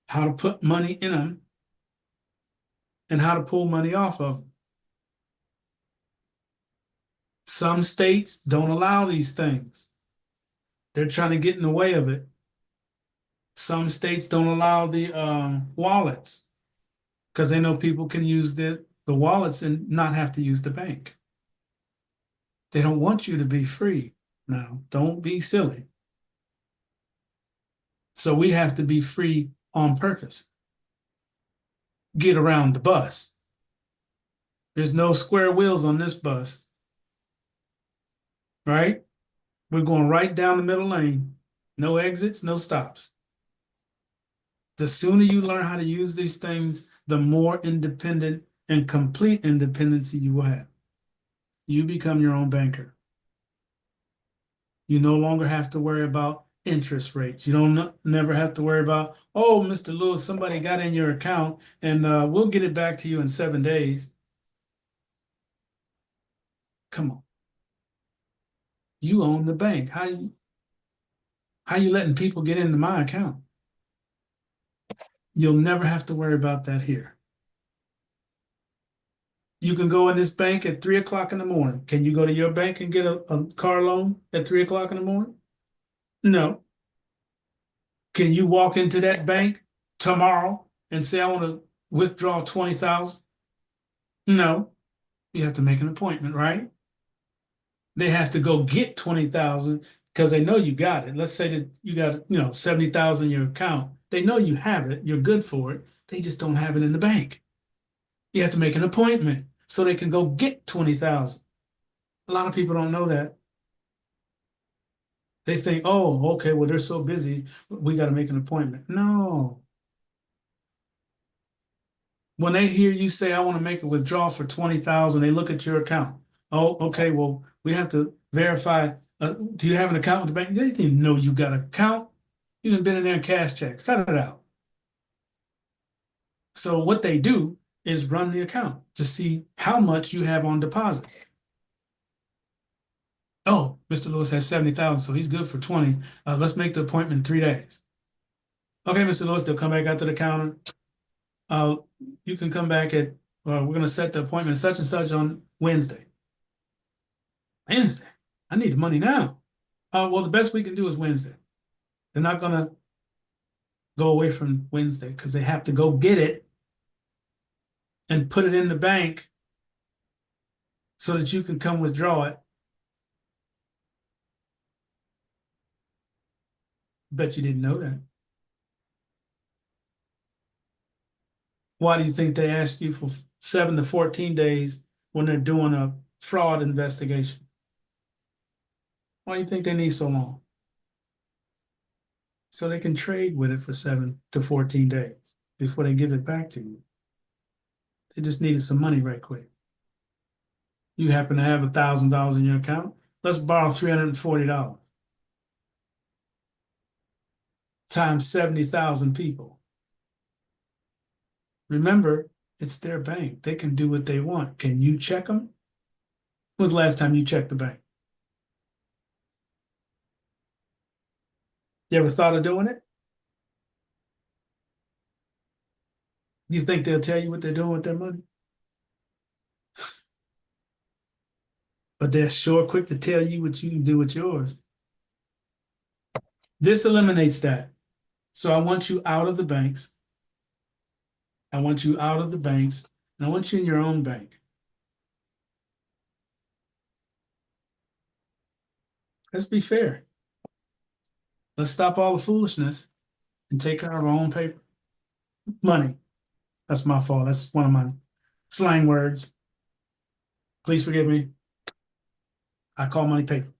how to put money in them, and how to pull money off of them. Some states don't allow these things. They're trying to get in the way of it. Some states don't allow the wallets because they know people can use the wallets and not have to use the bank. They don't want you to be free. Now, don't be silly. So we have to be free on purpose. Get around the bus. There's no square wheels on this bus, right? We're going right down the middle lane. No exits, no stops. The sooner you learn how to use these things, the more independent and complete independency you will have. You become your own banker. You no longer have to worry about interest rates. You don't never have to worry about, oh, Mr. Lewis, somebody got in your account and we'll get it back to you in 7 days. Come on. You own the bank. How you letting people get into my account? You'll never have to worry about that here. You can go in this bank at 3 o'clock in the morning. Can you go to your bank and get a car loan at 3 o'clock in the morning? No. Can you walk into that bank tomorrow and say, I want to withdraw 20,000? No. You have to make an appointment, right? They have to go get 20,000 because they know you got it. Let's say that you got, 70,000 in your account. They know you have it. You're good for it. They just don't have it in the bank. You have to make an appointment so they can go get 20,000. A lot of people don't know that. They think, oh, okay, well, they're so busy, we got to make an appointment. No. When they hear you say, I want to make a withdrawal for 20,000, they look at your account. Oh, okay, well, we have to verify. Do you have an account with the bank? They didn't know you got an account. You done been in there and cash checks. Cut it out. So what they do is run the account to see how much you have on deposit. Oh, Mr. Lewis has 70,000, so he's good for 20. Let's make the appointment in 3 days. Okay, Mr. Lewis, they'll come back out to the counter. Uh, you can come back at, we're going to set the appointment such and such on Wednesday. Wednesday? I need the money now. Well, the best we can do is Wednesday. They're not going to go away from Wednesday because they have to go get it and put it in the bank so that you can come withdraw it. Bet you didn't know that. Why do you think they ask you for 7 to 14 days when they're doing a fraud investigation? Why do you think they need so long? So they can trade with it for 7 to 14 days before they give it back to you. They just needed some money right quick. You happen to have $1,000 in your account. Let's borrow $340 times 70,000 people. Remember, it's their bank. They can do what they want. Can you check them? When was the last time you checked the bank? You ever thought of doing it? You think they'll tell you what they're doing with their money? But they're sure quick to tell you what you can do with yours. This eliminates that. So I want you out of the banks. I want you out of the banks, and I want you in your own bank. Let's be fair. Let's stop all the foolishness and take care of our own paper. Money. That's my fault. That's one of my slang words. Please forgive me. I call money paper.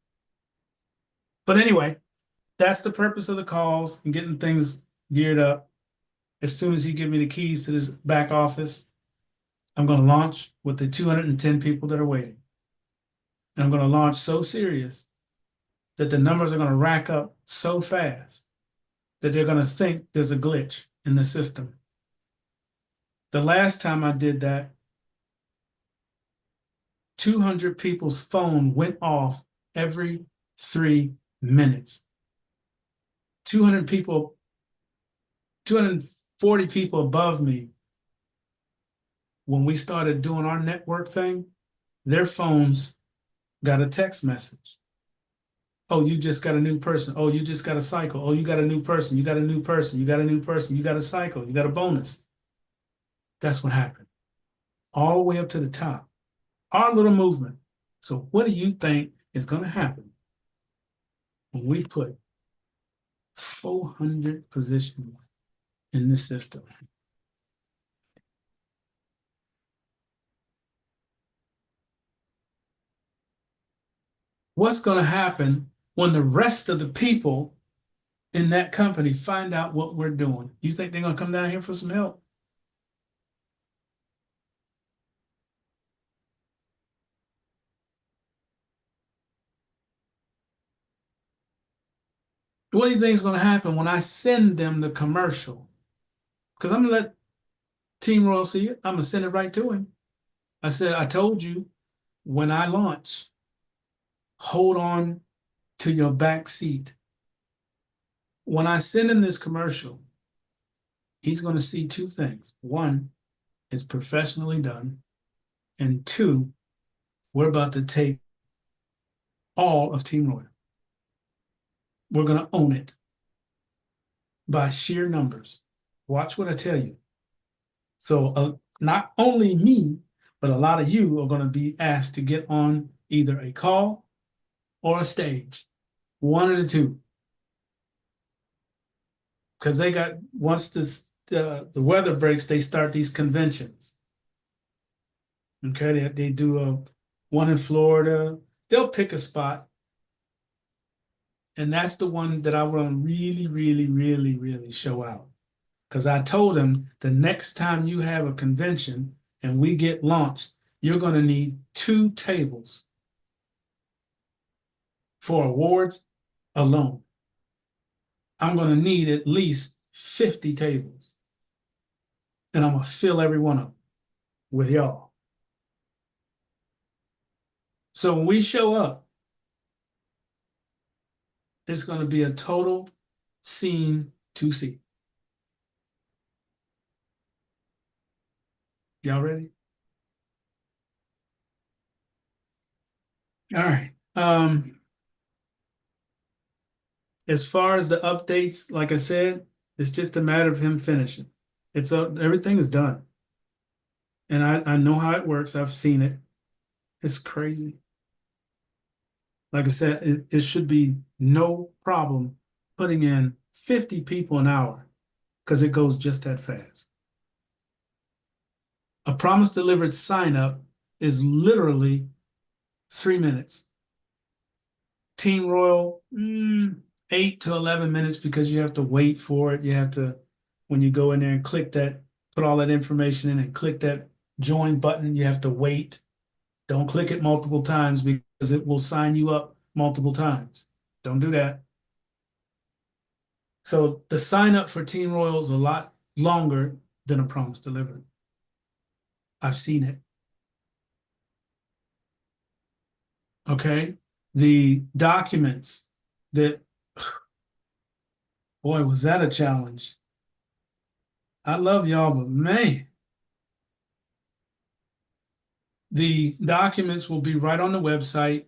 But anyway, that's the purpose of the calls and getting things geared up. As soon as you give me the keys to this back office, I'm going to launch with the 210 people that are waiting. And I'm going to launch so serious that the numbers are going to rack up so fast that they're going to think there's a glitch in the system. The last time I did that, 200 people's phone went off every 3 minutes. 200 people, 240 people above me, when we started doing our network thing, their phones got a text message. Oh, you just got a new person. Oh, you just got a cycle. Oh, you got a new person. You got a new person. You got a new person. You got a cycle. You got a bonus. That's what happened. All the way up to the top. Our little movement. So what do you think is going to happen when we put 400 positions in this system? What's going to happen when the rest of the people in that company find out what we're doing? You think they're going to come down here for some help? What do you think is going to happen when I send them the commercial? Because I'm going to let Team Royal see it. I'm going to send it right to him. I said, I told you when I launch, hold on to your back seat. When I send him this commercial, he's going to see 2 things. 1, it's professionally done. And 2, we're about to take all of Team Royal. We're going to own it by sheer numbers. Watch what I tell you. So not only me, but a lot of you are going to be asked to get on either a call or a stage, one of the two. Because they got, once the weather breaks, they start these conventions. Okay, they do one in Florida. They'll pick a spot. And that's the one that I want to really, really, really, really show out. Because I told them the next time you have a convention and we get launched, you're going to need 2 tables for awards alone. I'm going to need at least 50 tables. And I'm going to fill every one of them with y'all. So when we show up, It's going to be a total scene to see. Y'all ready? All right. As far as the updates, like I said, it's just a matter of him finishing. Everything is done. And I know how it works. I've seen it. It's crazy. Like I said, it should be no problem putting in 50 people an hour because it goes just that fast. A promise delivered sign up is literally 3 minutes. Team Royal, 8 to 11 minutes because you have to wait for it. You have to, when you go in there and click that, put all that information in and click that join button, you have to wait. Don't click it multiple times because it will sign you up multiple times. Don't do that. So the sign up for Team Royal is a lot longer than a promise delivered. I've seen it. Okay. The documents that, boy, was that a challenge. I love y'all, but man, the documents will be right on the website.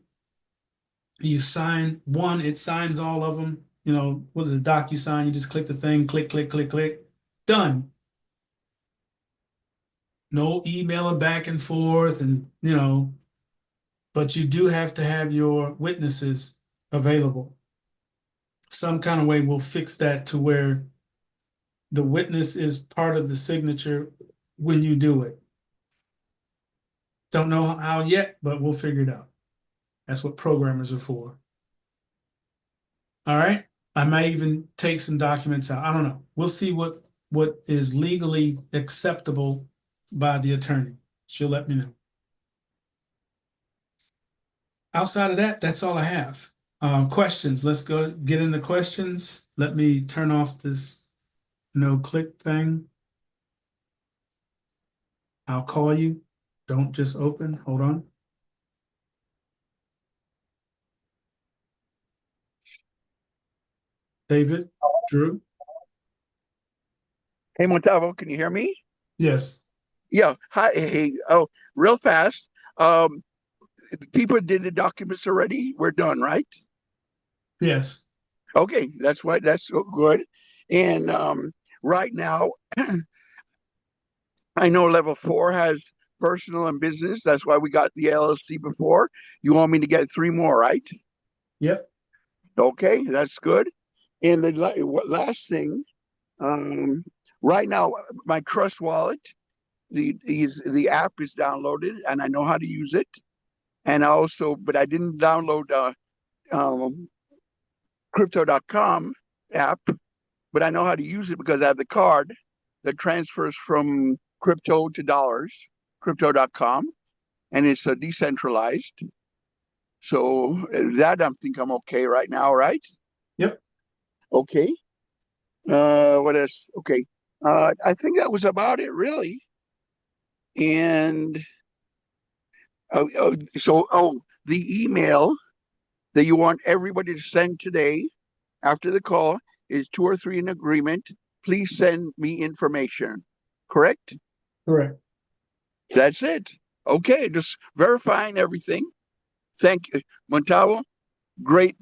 You sign one, it signs all of them. You know, what is it, DocuSign? You just click the thing, click, click, click, click, done. No emailing back and forth, and but you do have to have your witnesses available. Some kind of way we'll fix that to where the witness is part of the signature when you do it. Don't know how yet, but we'll figure it out. That's what programmers are for. All right. I might even take some documents out. I don't know. We'll see what is legally acceptable by the attorney. She'll let me know. Outside of that, that's all I have. Questions. Let's go get into questions. Let me turn off this no click thing. I'll call you. Don't just open. Hold on. David, Drew. Hey, Montalvo, can you hear me? Yes. Yeah. Hi. Hey. Oh, real fast. Um, People did the documents already. We're done, right? Yes. Okay. That's what. That's good. And right now, I know level 4 has personal and business. That's why we got the LLC before. You want me to get 3 more, right? Yep. Okay. That's good. And the last thing, um, right now, my Trust Wallet, the app is downloaded, and I know how to use it. And also, but I didn't download um, crypto.com app, but I know how to use it because I have the card that transfers from crypto to dollars, crypto.com, and it's decentralized. So that I think I'm okay right now, right? Yep. Okay. What else? Okay. I think that was about it, really. And the email that you want everybody to send today after the call is 2 or 3 in agreement. Please send me information. Correct? Correct. That's it. Okay, just verifying everything. Thank you, Montalvo. Great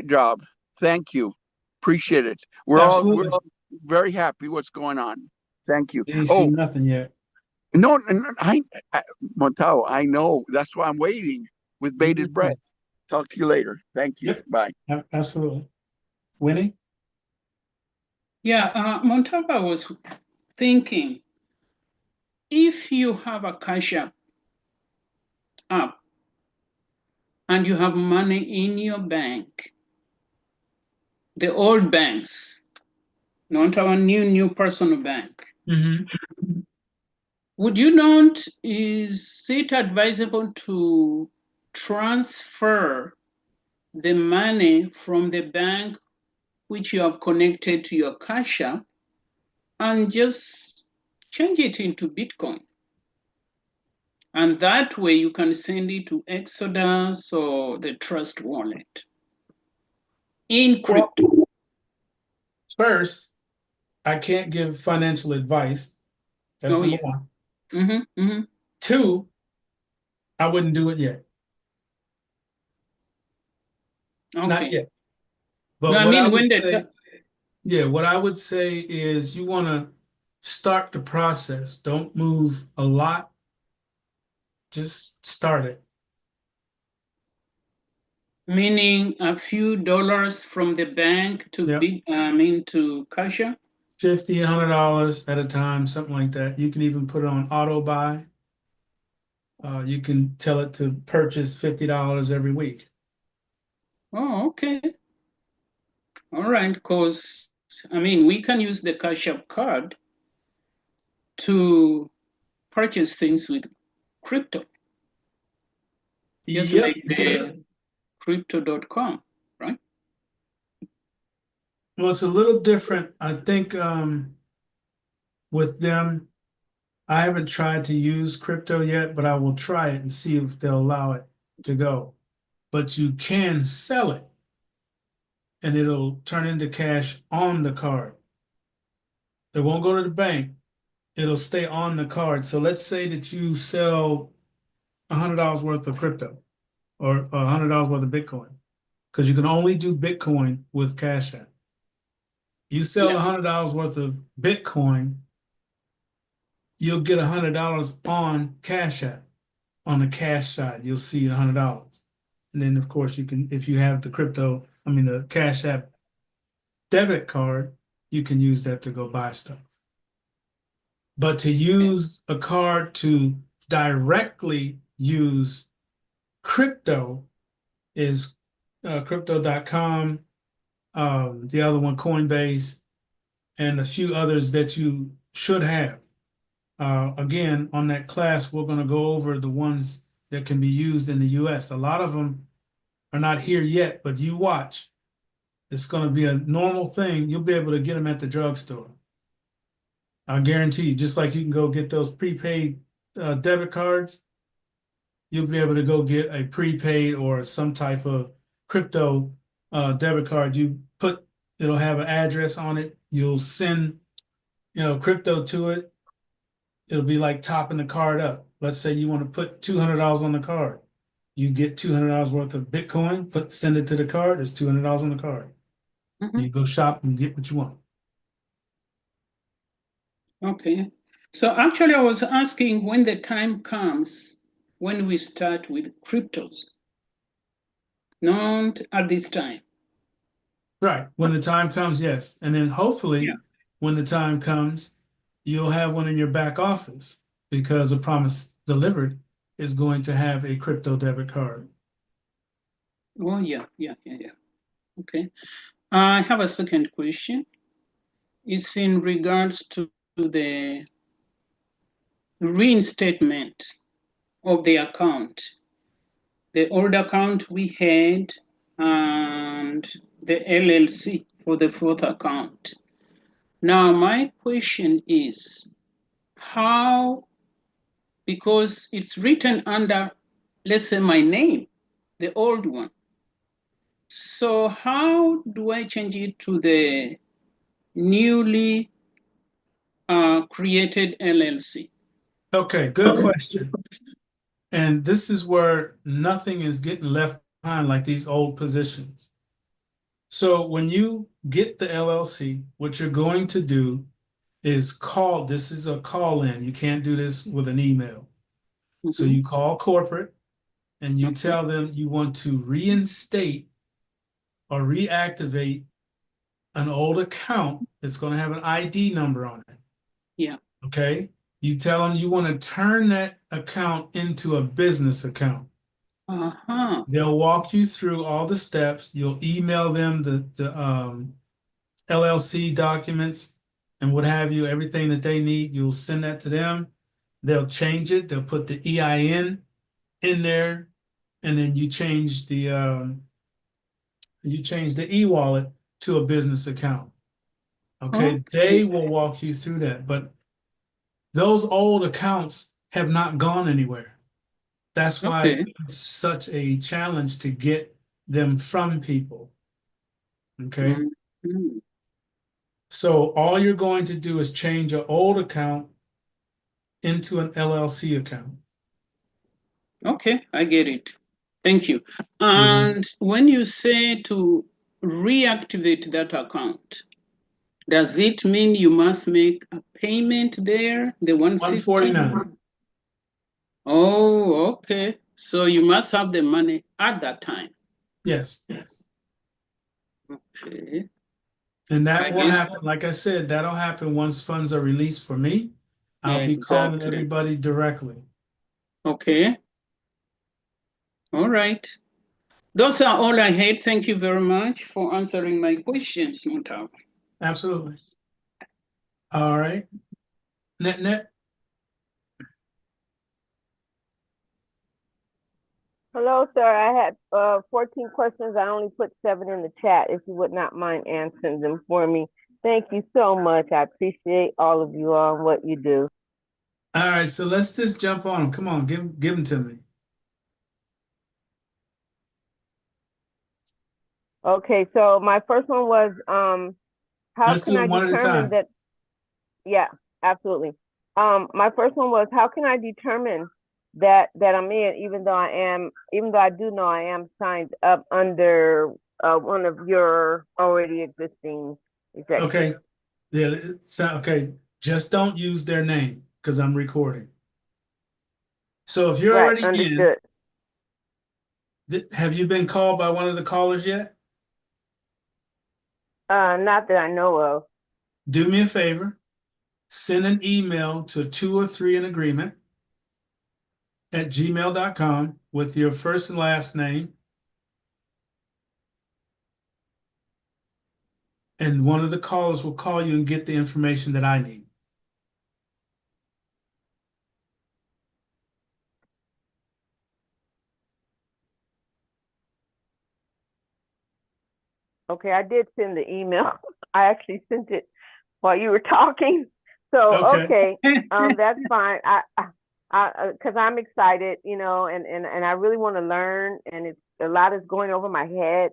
job. Thank you. Appreciate it. We're all Absolutely. very happy what's going on. Thank you. You ain't Oh, seen nothing yet. no, Montalvo, I know. That's why I'm waiting with bated breath. Talk to you later. Thank you. Yep. Bye. Absolutely. Winnie? Yeah, Montalva was thinking, if you have a Cash app and you have money in your bank, the old banks, not our new personal bank, would you not, is it advisable to transfer the money from the bank which you have connected to your Cash App and just change it into Bitcoin? And that way you can send it to Exodus or the Trust Wallet. in Well, crypto? first, I can't give financial advice. That's Oh, number yeah. one. Mm-hmm, mm-hmm. Two, I wouldn't do it yet. Not Okay. yet. No, But I what I mean, would when the say, yeah, what I would say is you want to start the process. Don't move a lot. Just start it. meaning a few dollars from the bank to Yep. to cash out? $50, $100 at a time, something like that. You can even put it on auto buy. You can tell it to purchase $50 every week. Oh, okay. All right, because I mean, we can use the cash app card to purchase things with crypto, just Yep. like the crypto.com, right? Well, it's a little different. I think with them, I haven't tried to use crypto yet, but I will try it and see if they'll allow it to go. But you can sell it and it'll turn into cash on the card. It won't go to the bank. It'll stay on the card. So let's say that you sell $100 worth of crypto or $100 worth of Bitcoin, because you can only do Bitcoin with Cash App. You sell Yeah. $100 worth of Bitcoin, you'll get $100 on Cash App. On the cash side, you'll see $100. And then, of course, you can, if you have the the Cash App debit card, you can use that to go buy stuff. But to use a card to directly use crypto is crypto.com, the other one, Coinbase, and a few others that you should have. Again, on that class, we're going to go over the ones that can be used in the US. A lot of them are not here yet, but you watch. It's going to be a normal thing. You'll be able to get them at the drugstore. I guarantee you, just like you can go get those prepaid debit cards, you'll be able to go get a prepaid or some type of crypto debit card. It'll have an address on it. You'll send, crypto to it. It'll be like topping the card up. Let's say you want to put $200 on the card. You get $200 worth of Bitcoin, send it to the card. There's $200 on the card. Mhm. You go shop and get what you want. Okay. So actually, I was asking when the time comes when we start with cryptos, not at this time. Right. When the time comes, yes. And then Yeah. hopefully when the time comes, you'll have one in your back office because a promise delivered is going to have a crypto debit card. Oh, yeah. Okay. I have a second question. It's in regards to the reinstatement of the account, the old account we had, and the LLC for the fourth account. Now, my question is how, because it's written under, let's say, my name, the old one. So, how do I change it to the newly created LLC? Okay, good question. And this is where nothing is getting left behind like these old positions. So when you get the LLC, what you're going to do is this is a call in. You can't do this with an email. So Mhm. you call corporate and you Okay. tell them you want to reinstate or reactivate an old account that's going to have an ID number on it. Yeah. Okay. You tell them you want to turn that account into a business account. Uh-huh. They'll walk you through all the steps. You'll email them the LLC documents and what have you, everything that they need. You'll send that to them. They'll change it. They'll put the EIN in there, and then you change the e-wallet to a business account. Okay, they Okay. will walk you through that, but those old accounts have not gone anywhere. That's why Okay. it's such a challenge to get them from people. Okay. Mhm. So all you're going to do is change your old account into an LLC account. Okay, I get it. Thank you. Mhm. And when you say to reactivate that account, does it mean you must make a payment there, the 150? 149. Oh, okay. So you must have the money at that time. Yes. Okay. And I that will guess. happen. Like I said, that'll happen once funds are released for me. I'll be calling Exactly. everybody directly. Okay. All right. Those are all I had. Thank you very much for answering my questions, Montauk. Absolutely. All right. Net. Hello, sir. I had 14 questions. I only put 7 in the chat. If you would not mind answering them for me. Thank you so much. I appreciate all of you on what you do. All right. So let's just jump on them. Come on, give them to me. Okay, so my first one was how Let's can do I them one at a determine time. that? Yeah, absolutely. My first one was how can I determine that I'm in, even though I do know I am signed up under one of your already existing executives. Okay. Yeah. Okay. Just don't use their name because I'm recording. So if you're Right, already in, understood. have you been called by one of the callers yet? Not that I know of. Do me a favor. Send an email to 2 or 3 in agreement at gmail.com with your first and last name. And one of the callers will call you and get the information that I need. Okay, I did send the email. I actually sent it while you were talking. So Okay. that's fine. Because I'm excited, and I really want to learn, and it's a lot is going over my head.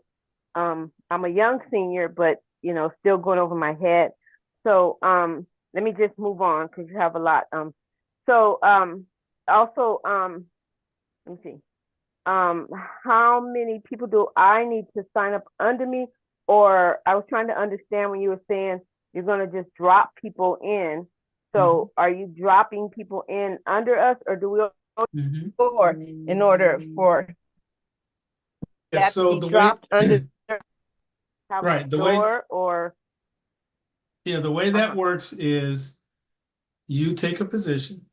I'm a young senior, but still going over my head. So let me just move on because you have a lot. So also let me see. How many people do I need to sign up under me? Or I was trying to understand when you were saying you're going to just drop people in. So are you dropping people in under us, or do we Mm-hmm. or in order for Yeah, that so to the be way, dropped under have right, a door or the way that uh-huh. works is you take a position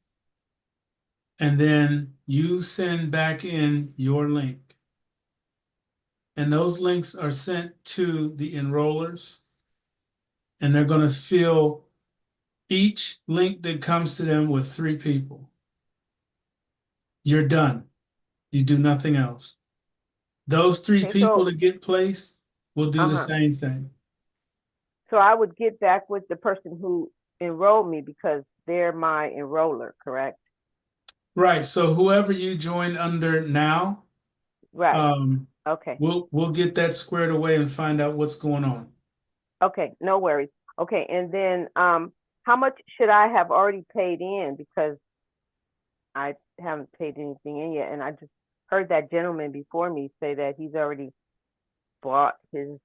and then you send back in your link. And those links are sent to the enrollers, and they're going to fill each link that comes to them with 3 people. You're done. You do nothing else. Those 3 Okay, people so that get placed will do the uh-huh. same thing. So I would get back with the person who enrolled me because they're my enroller, correct? Right. So whoever you join under now, Right. Okay. we'll get that squared away and find out what's going on. Okay, no worries. Okay, and then how much should I have already paid in, because I haven't paid anything in yet, and I just heard that gentleman before me say that he's already bought his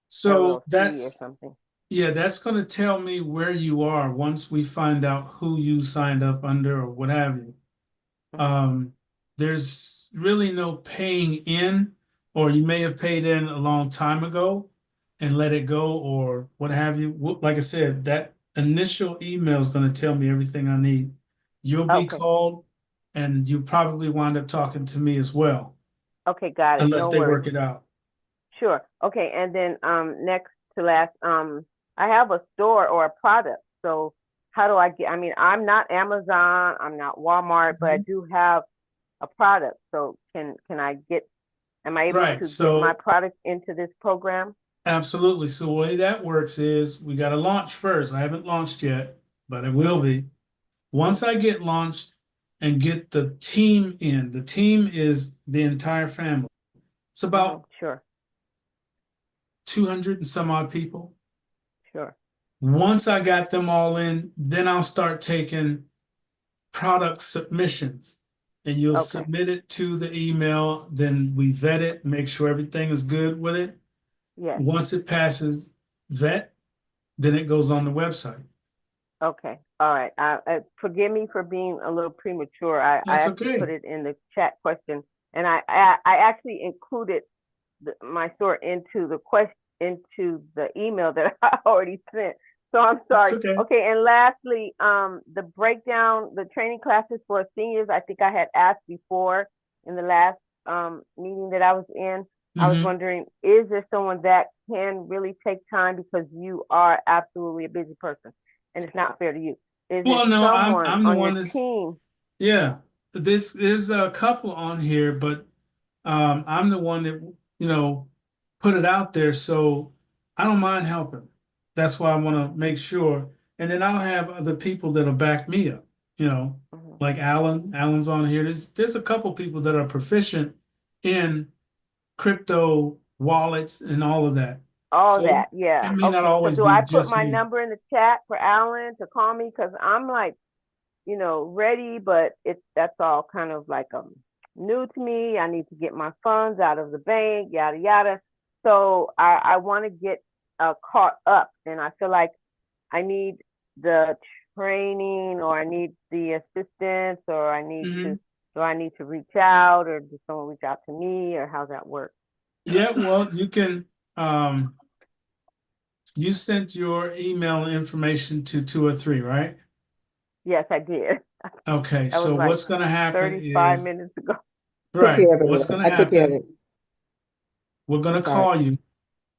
So LLC or something. that's going to tell me where you are once we find out who you signed up under or what have you. Mhm. There's really no paying in, or you may have paid in a long time ago and let it go or what have you. Like I said, that initial email is going to tell me everything I need. You'll be Okay. called and you probably wind up talking to me as well, Okay, got it. unless No they worries. work it out. Sure. Okay, and then next to last, I have a store or a product. So how do I get? I mean, I'm not Amazon, I'm not Walmart, but I do have a product. So can I get? Am I able Right. to get my So product into this program? absolutely. So the way that works is we got to launch first. I haven't launched yet, but it will be. Once I get launched and get the team in, the team is the entire family. It's about Sure. 200 and some odd people. Sure. Once I got them all in, then I'll start taking product submissions, and you'll Okay. submit it to the email. Then we vet it, make sure everything is good with it. Yes. Once it passes vet, then it goes on the website. Okay. All right. Forgive me for being a little premature. I That's actually okay. put it in the chat question, and I actually included my store into the email that I already sent. So I'm sorry. It's okay. Okay. And lastly, the breakdown, the training classes for seniors, I think I had asked before in the last meeting that I was in. I was Mhm. wondering, is there someone that can really take time, because you are absolutely a busy person and it's not fair to you? Is there Well, no, someone I'm the on one your that's, team? yeah. There's a couple on here, but I'm the one that, put it out there, so I don't mind helping. That's why I want to make sure. And then I'll have other people that'll back me up, Mhm. like Alan. Alan's on here. There's a couple people that are proficient in crypto wallets and all of that. All So that, yeah. it may not Okay, so always do be I put just my me. number in the chat for Alan to call me? Because I'm like, ready, but that's all kind of like new to me. I need to get my funds out of the bank, yada yada. So I want to get caught up, and I feel like I need the training, or I need the assistance, or Mhm. do I need to reach out, or does someone reach out to me, or how's that work? Yeah, well, you can, you sent your email information to 203, right? Yes, I did. Okay, That was so like what's going to happen 35 is, minutes ago. Took right, care of what's it. going to I took care of happen, it. we're going I'm to sorry. call you.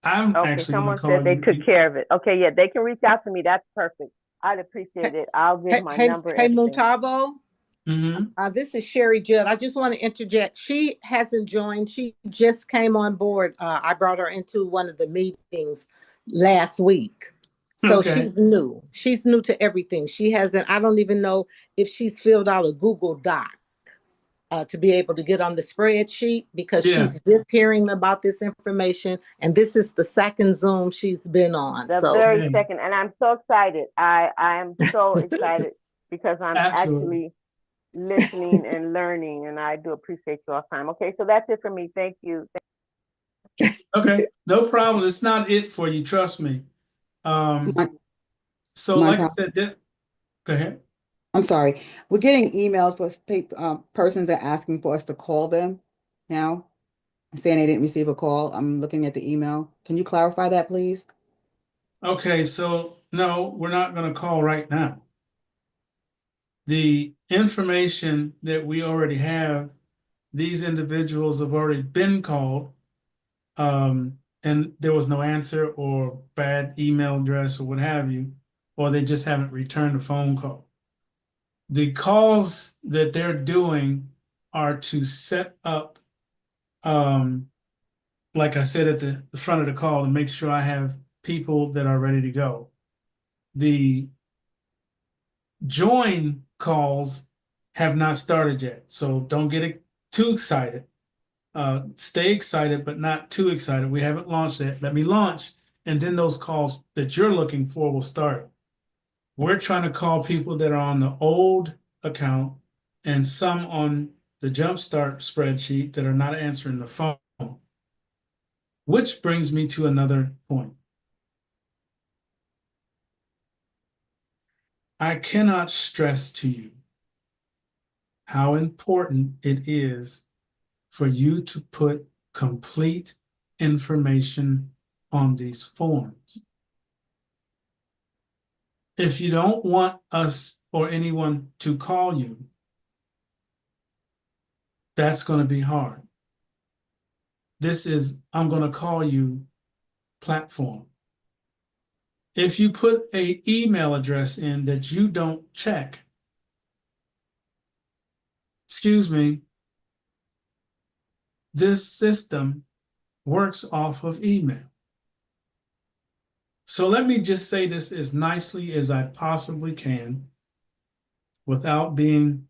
I'm Okay, actually going someone to said call they you. took care of it. Okay, yeah, they can reach out to me. That's perfect. I'd appreciate it. I'll give my number, Hey, everything. Muntavo. Mhm. This is Sherry Judd. I just want to interject. She hasn't joined. She just came on board. I brought her into one of the meetings last week. So Okay, she's new. She's new to everything. She hasn't, I don't even know if she's filled out a Google Doc to be able to get on the spreadsheet, because yeah, she's just hearing about this information. And this is the second Zoom she's been on. The So very yeah, second, and I'm so excited. I am so excited because I'm absolutely. actually listening and learning, and I do appreciate your time. Okay, so that's it for me. Thank you. Okay, no problem. It's not it for you, trust me. Um, Mon- so like I Monta, said, go ahead. I'm sorry. We're getting emails for persons are asking for us to call them now, saying they didn't receive a call. I'm looking at the email. Can you clarify that, please? Okay, so no, we're not going to call right now. The information that we already have, these individuals have already been called, and there was no answer or bad email address or what have you, or they just haven't returned a phone call. The calls that they're doing are to set up, like I said at the front of the call, to make sure I have people that are ready to go. The join calls have not started yet, so don't get too excited. Stay excited, but not too excited. We haven't launched it. Let me launch, and then those calls that you're looking for will start. We're trying to call people that are on the old account and some on the Jumpstart spreadsheet that are not answering the phone. Which brings me to another point. I cannot stress to you how important it is for you to put complete information on these forms. If you don't want us or anyone to call you, that's going to be hard. This is, I'm going to call you platform. If you put an email address in that you don't check, excuse me, this system works off of email. So let me just say this as nicely as I possibly can without being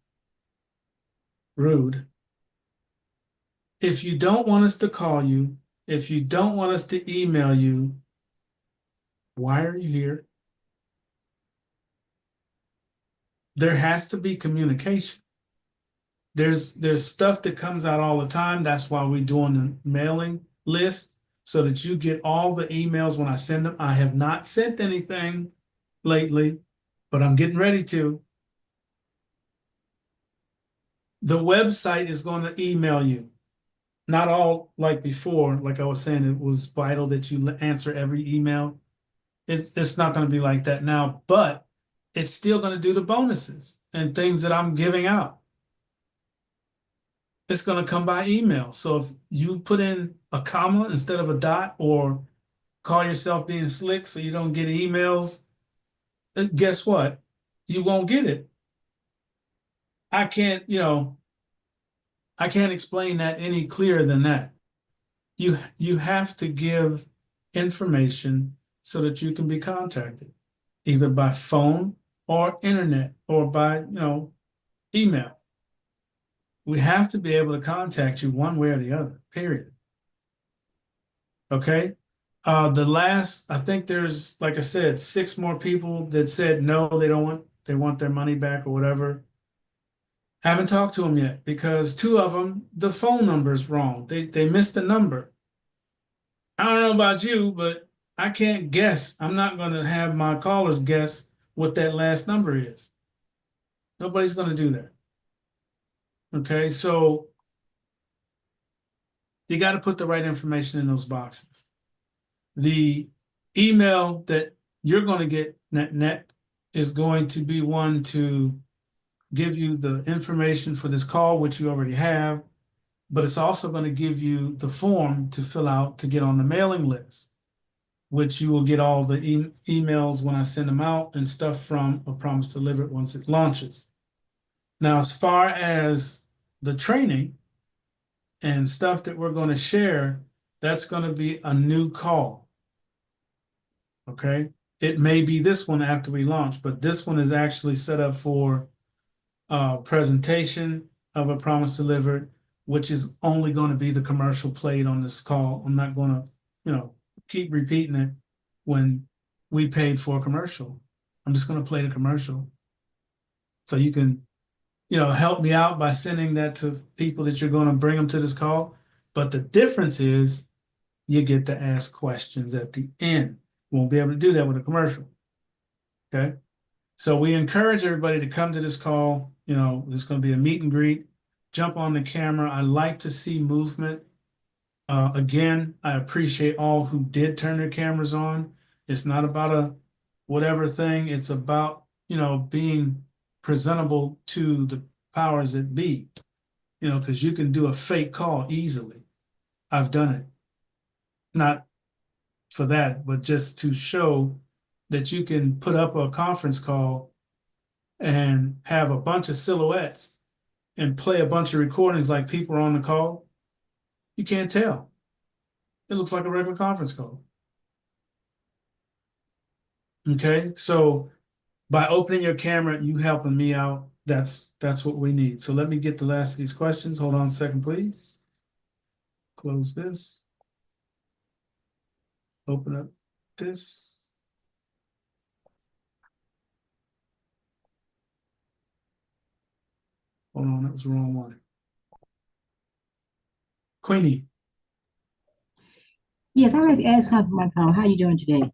rude. If you don't want us to call you, If you don't want us to email you, why are you here? There has to be communication. There's stuff that comes out all the time. That's why we're doing the mailing list so that you get all the emails when I send them. I have not sent anything lately, but I'm getting ready to. The website is going to email you. Not all like before, like I was saying, it was vital that you answer every email. It's not going to be like that now, but it's still going to do the bonuses and things that I'm giving out. It's going to come by email. So if you put in a comma instead of a dot or call yourself being slick so you don't get emails, guess what? You won't get it. I can't explain that any clearer than that. You have to give information so that you can be contacted, either by phone or internet or by, email. We have to be able to contact you one way or the other, period. Okay? I think there's, like I said, 6 more people that said no, they want their money back or whatever. Haven't talked to them yet because 2 of them, the phone number is wrong. They missed the number. I don't know about you, but I can't guess. I'm not going to have my callers guess what that last number is. Nobody's going to do that. Okay, so you got to put the right information in those boxes. The email that you're going to get net is going to be one to give you the information for this call, which you already have, but it's also going to give you the form to fill out to get on the mailing list, which you will get all the emails when I send them out and stuff from A Promise Delivered once it launches. Now, as far as the training and stuff that we're going to share, that's going to be a new call. Okay. It may be this one after we launch, but this one is actually set up for presentation of A Promise Delivered, which is only going to be the commercial played on this call. I'm not going to, keep repeating it when we paid for a commercial. I'm just going to play the commercial. So you can, help me out by sending that to people that you're going to bring them to this call. But the difference is you get to ask questions at the end. Won't be able to do that with a commercial. Okay. So we encourage everybody to come to this call. There's going to be a meet and greet. Jump on the camera. I like to see movement. Again, I appreciate all who did turn their cameras on. It's not about a whatever thing. It's about, being presentable to the powers that be, because you can do a fake call easily. I've done it. Not for that, but just to show that you can put up a conference call and have a bunch of silhouettes and play a bunch of recordings like people are on the call. You can't tell. It looks like a regular conference call. Okay, so by opening your camera, you helping me out. That's what we need. So let me get the last of these questions. Hold on a second, please. Close this. Open up this. Hold on, that was the wrong one. Queenie. Yes, I'd like to ask something, Michael. How are you doing today?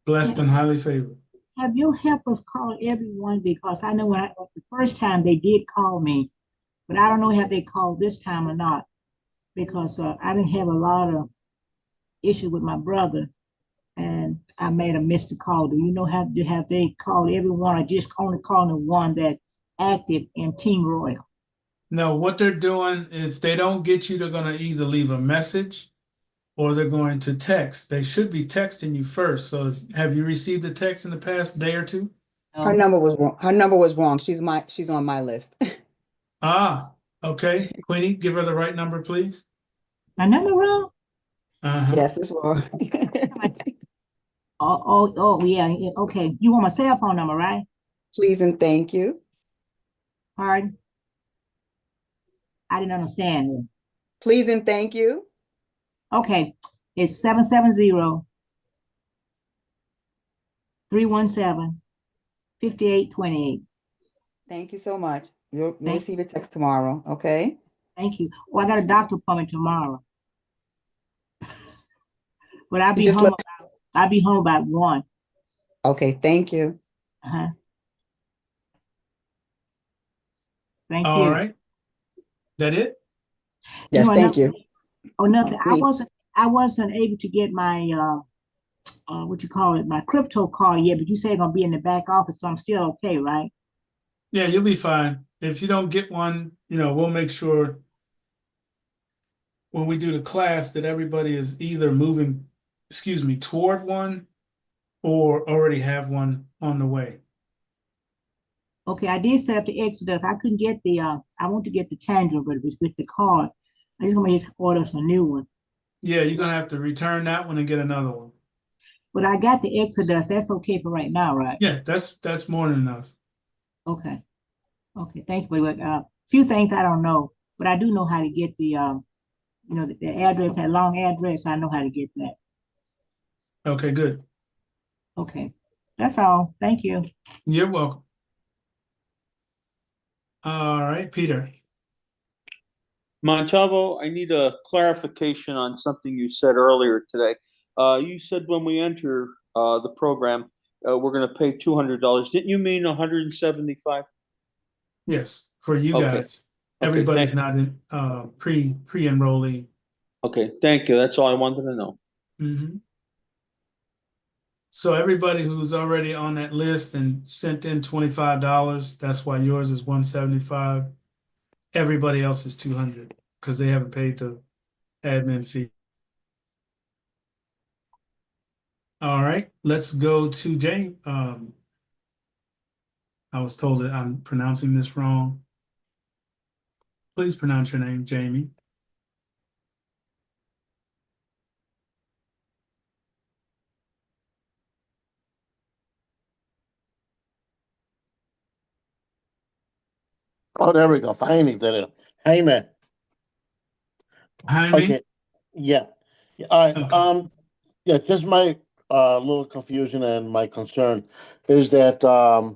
Blessed and highly favored. Have you helped us call everyone? Because I know the first time they did call me, but I don't know have they called this time or not. Because I didn't have a lot of issue with my brother, and I made a missed call. Do you know have they called everyone, or just only calling the one that active in Team Royal? No, what they're doing, if they don't get you, they're going to either leave a message or they're going to text. They should be texting you first. So have you received a text in the past day or two? Her number was wrong. Her number was wrong. She's on my list. Ah, okay. Queenie, give her the right number, please. My number wrong? Uh-huh. Yes, it's wrong. Oh, yeah. Okay. You want my cell phone number, right? Please and thank you. Pardon? I didn't understand. Please and thank you. Okay. It's 770-317-5828. Thank you so much. You'll Thank, receive a text tomorrow, okay? thank you. Well, I got a doctor appointment tomorrow, but I'll You be just let, home. I'll be home about 1. okay, thank you. Uh-huh. Thank All you. right. That it? Yes, thank Another you. thing, nothing. I Me. wasn't able to get my what you call it, my crypto card yet, but you say it's gonna be in the back office, so I'm still okay, right? Yeah, you'll be fine. If you don't get one, we'll make sure when we do the class that everybody is either moving, toward one or already have one on the way. Okay, I did set up the Exodus. I couldn't get the I want to get the tangible, but it was with the card. I just gonna just order a new one. Yeah, you're gonna have to return that one and get another one. But I got the Exodus. That's okay for right now, right? Yeah, that's more than enough. Okay. Okay, thank you. But few things I don't know, but I do know how to get the the address, that long address. I know how to get that. Okay, good. Okay, that's all. Thank you. You're welcome. All right, Peter. Montalvo, I need a clarification on something you said earlier today. You said when we enter the program, we're going to pay $200. Didn't you mean 175? Yes, for you Okay. guys. Okay, Everybody's thank not in pre-enrollee. Okay, thank you. That's all I wanted to know. Mm-hmm. So everybody who's already on that list and sent in $25, that's why yours is 175. Everybody else is 200 because they haven't paid the admin fee. All right, let's go to Jane. I was told that I'm pronouncing this wrong. Please pronounce your name, Jamie. Oh, there we go. Finally did it. Jaime. Jaime? Okay. Yeah. All right. Okay. Yeah, just my little confusion and my concern is that I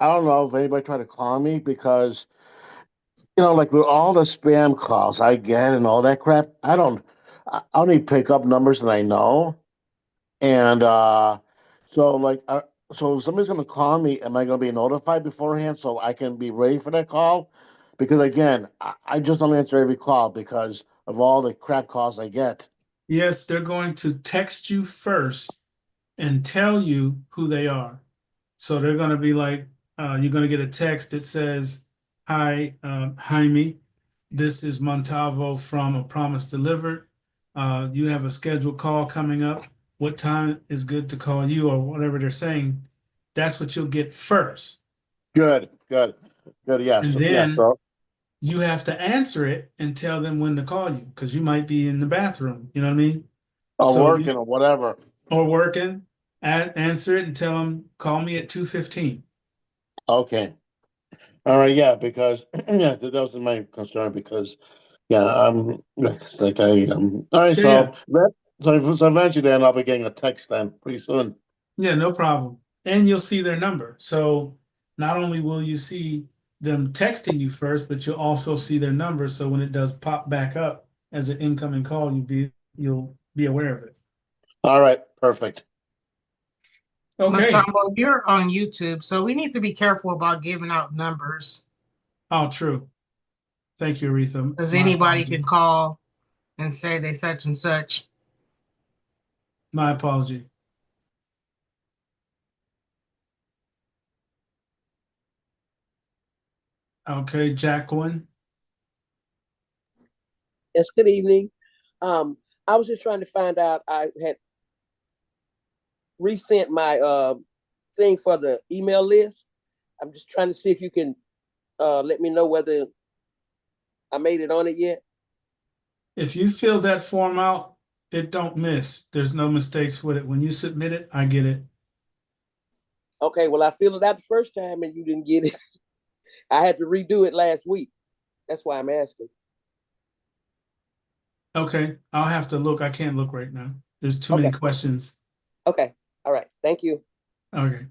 don't know if anybody tried to call me because like with all the spam calls I get and all that crap, I only pick up numbers that I know. And so like so if somebody's gonna call me, am I gonna be notified beforehand so I can be ready for that call? Because again, I just don't answer every call because of all the crap calls I get. Yes, they're going to text you first and tell you who they are. So they're going to be like, you're going to get a text that says, "Hi, Jaime, this is Montalvo from A Promise Delivered. You have a scheduled call coming up. What time is good to call you?" or whatever they're saying. That's what you'll get first. Good, good, good. Yes, And yeah. then So you have to answer it and tell them when to call you because you might be in the bathroom. You know what I mean? I'm So working or whatever. or working, answer it and tell them, call me at 2:15. Okay. All right. Yeah, because yeah, that was my concern because yeah, like all right. Yeah, yeah. So eventually, then I'll be getting a text then pretty soon. Yeah, no problem. And you'll see their number. So not only will you see them texting you first, but you'll also see their number. So when it does pop back up as an incoming call, you'll be aware of it. All right. Perfect. Okay. Matumbo, you're on YouTube, so we need to be careful about giving out numbers Oh, true. Thank you, Aretha. because My anybody can apology. call and say they such and such. My apology. Okay, Jacqueline. Yes, good evening. I was just trying to find out. I had resent my thing for the email list. I'm just trying to see if you can let me know whether I made it on it yet. If you fill that form out, it don't miss. There's no mistakes with it. When you submit it, I get it. Okay, well, I filled it out the first time and you didn't get it. I had to redo it last week. That's why I'm asking. Okay, I'll have to look. I can't look right now. There's too many Okay. questions. Okay. All right. Thank you. Okay,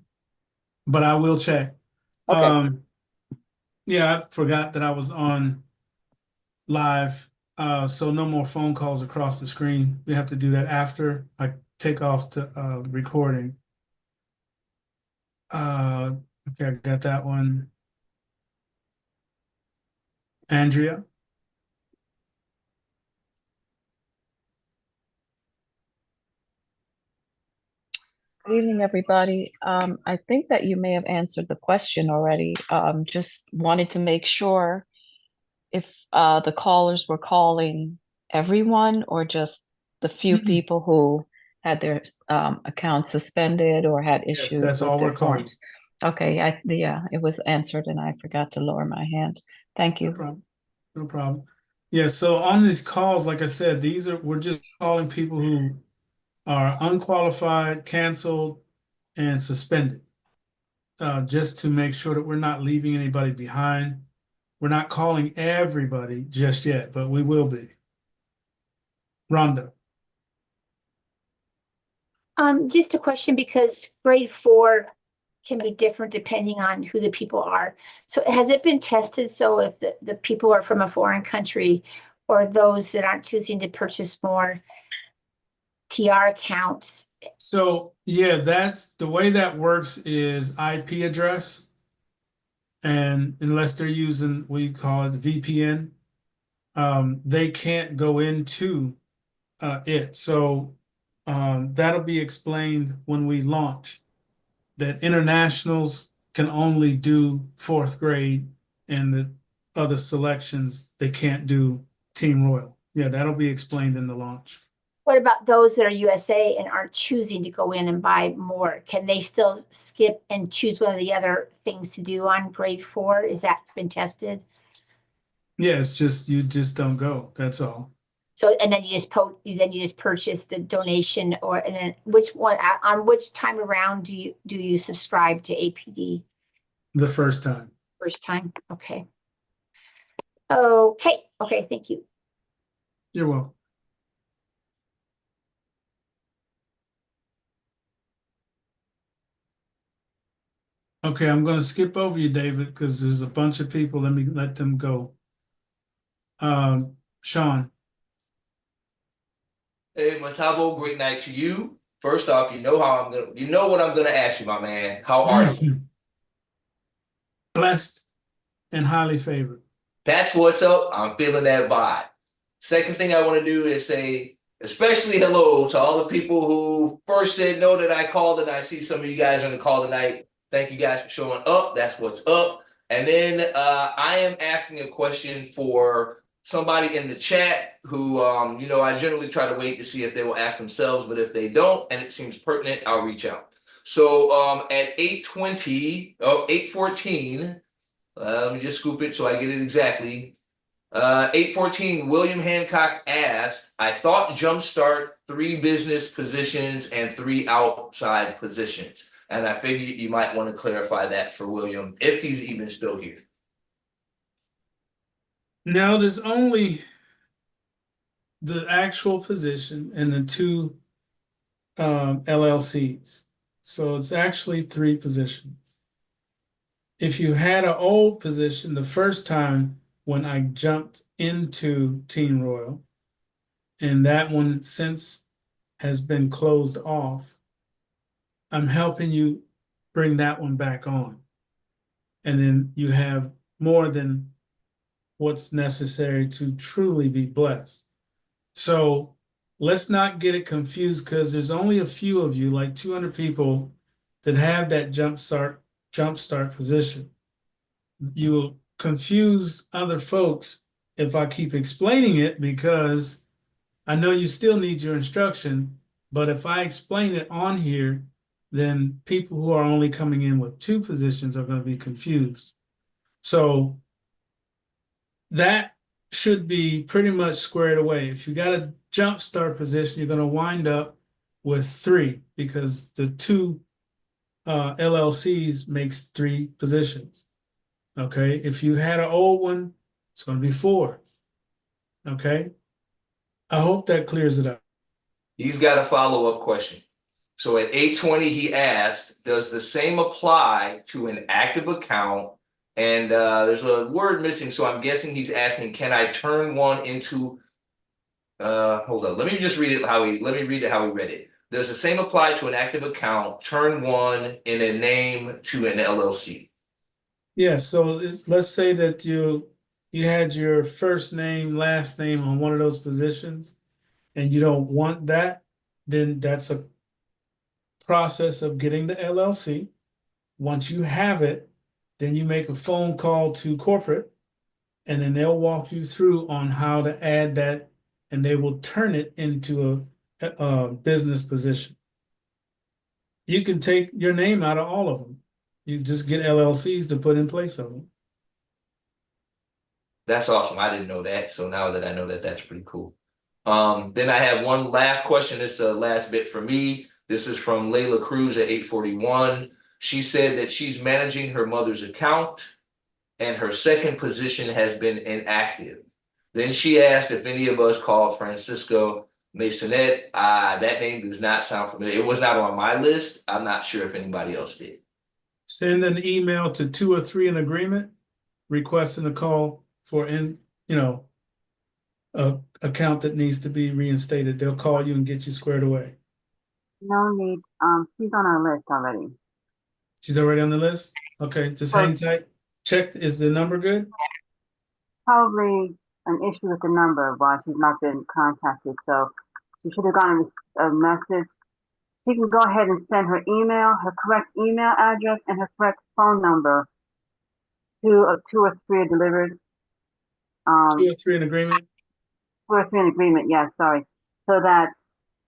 but I will check. Okay. Yeah, I forgot that I was on live. So no more phone calls across the screen. We have to do that after I take off the recording. Okay, I got that one. Andrea. Good evening, everybody. I think that you may have answered the question already. Just wanted to make sure if the callers were calling everyone or just the few people who had their accounts suspended or had Yes, issues that's with all their we're calling. forms. Okay, yeah, it was answered and I forgot to lower my hand. Thank No you. problem. No problem. Yeah, so on these calls, like I said, we're just calling people who are unqualified, canceled, and suspended. Just to make sure that we're not leaving anybody behind. We're not calling everybody just yet, but we will be. Rhonda. Just a question because grade 4 can be different depending on who the people are. So has it been tested? So if the people are from a foreign country or those that aren't choosing to purchase more TR accounts? So yeah, that's the way that works is IP address. And unless they're using, we call it VPN, they can't go into it. So that'll be explained when we launch that internationals can only do 4th grade and the other selections, they can't do Team Royal. Yeah, that'll be explained in the launch. What about those that are USA and aren't choosing to go in and buy more? Can they still skip and choose one of the other things to do on grade 4? Is that been tested? Yeah, it's just you just don't go. That's all. So, and then you just purchase the donation and then which one, on which time around do you subscribe to APD? The first time. First time? Okay. Okay, thank you. You're welcome. Okay, I'm going to skip over you, David, because there's a bunch of people. Let me let them go. Sean. Hey, Matabo, great night to you. First off, you know what I'm gonna ask you, my man. How are you? Blessed and highly favored. That's what's up. I'm feeling that vibe. Second thing I want to do is say, especially hello to all the people who first said no that I called, and I see some of you guys on the call tonight. Thank you guys for showing up. That's what's up. And then I am asking a question for somebody in the chat who, I generally try to wait to see if they will ask themselves, but if they don't, and it seems pertinent, I'll reach out. So at 8:14, let me just scoop it so I get it exactly. 8:14, William Hancock asked, I thought Jumpstart 3 business positions and 3 outside positions. And I figured you might want to clarify that for William, if he's even still here. No, there's only the actual position and the 2 LLCs. So it's actually 3 positions. If you had an old position the first time when I jumped into Team Royal, and that one since has been closed off, I'm helping you bring that one back on. And then you have more than what's necessary to truly be blessed. So let's not get it confused because there's only a few of you, like 200 people, that have that jumpstart position. You will confuse other folks if I keep explaining it because I know you still need your instruction, but if I explain it on here, then people who are only coming in with 2 positions are going to be confused. So that should be pretty much squared away. If you got a jump start position, you're going to wind up with 3 because the 2 LLCs makes 3 positions. Okay, if you had an old one, it's going to be 4. Okay, I hope that clears it up. He's got a follow-up question. So at 8:20, he asked, does the same apply to an active account? And there's a word missing, so I'm guessing he's asking, can I turn one into hold on, let me read it how he read it. Does the same apply to an active account, turn one in a name to an LLC? Yeah, so let's say that you had your first name, last name on one of those positions, and you don't want that, then that's a process of getting the LLC. Once you have it, then you make a phone call to corporate, and then they'll walk you through on how to add that, and they will turn it into a business position. You can take your name out of all of them. You just get LLCs to put in place of them. That's awesome. I didn't know that. So now that I know that, that's pretty cool. Then I have one last question. It's the last bit for me. This is from Layla Cruz at 841. She said that she's managing her mother's account and her second position has been inactive. Then she asked if any of us called Francisco Masonette. That name does not sound familiar. It was not on my list. I'm not sure if anybody else did. Send an email to 2 or 3 in agreement, requesting a call for a account that needs to be reinstated. They'll call you and get you squared away. No need. She's on our list already. She's already on the list? Okay, just hang tight. Check, is the number good? Probably an issue with the number why she's not been contacted. So she should have gotten a message. She can go ahead and send her email, her correct email address, and her correct phone number to 2 or 3 delivered. 2 or 3 in agreement? 2 or 3 in agreement, yes, sorry. So that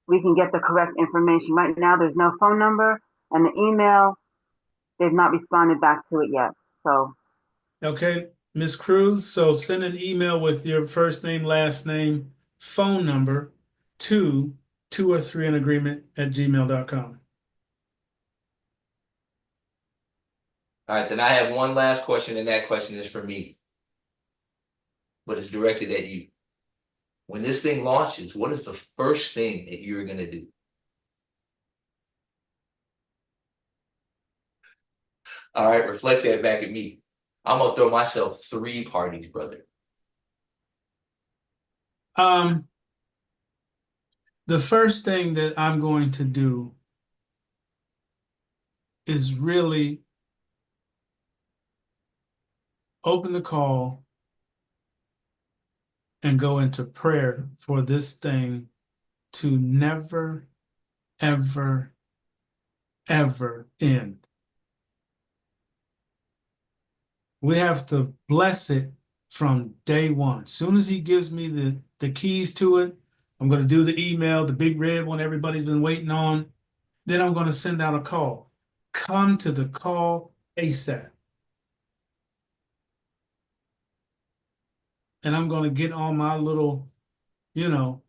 we can get the correct information. Right now, there's no phone number, and the email, they've not responded back to it yet. So. Okay, Ms. Cruz, so send an email with your first name, last name, phone number to 2 or 3 in agreement at gmail.com. All right, then I have one last question, and that question is for me, but it's directed at you. When this thing launches, what is the first thing that you're going to do? All right, reflect that back at me. I'm going to throw myself 3 parties, brother. The first thing that I'm going to do is really open the call and go into prayer for this thing to never, ever, ever end. We have to bless it from day one. As soon as he gives me the keys to it, I'm going to do the email, the big red one everybody's been waiting on. Then I'm going to send out a call. Come to the call ASAP. And I'm going to get on my little, I'm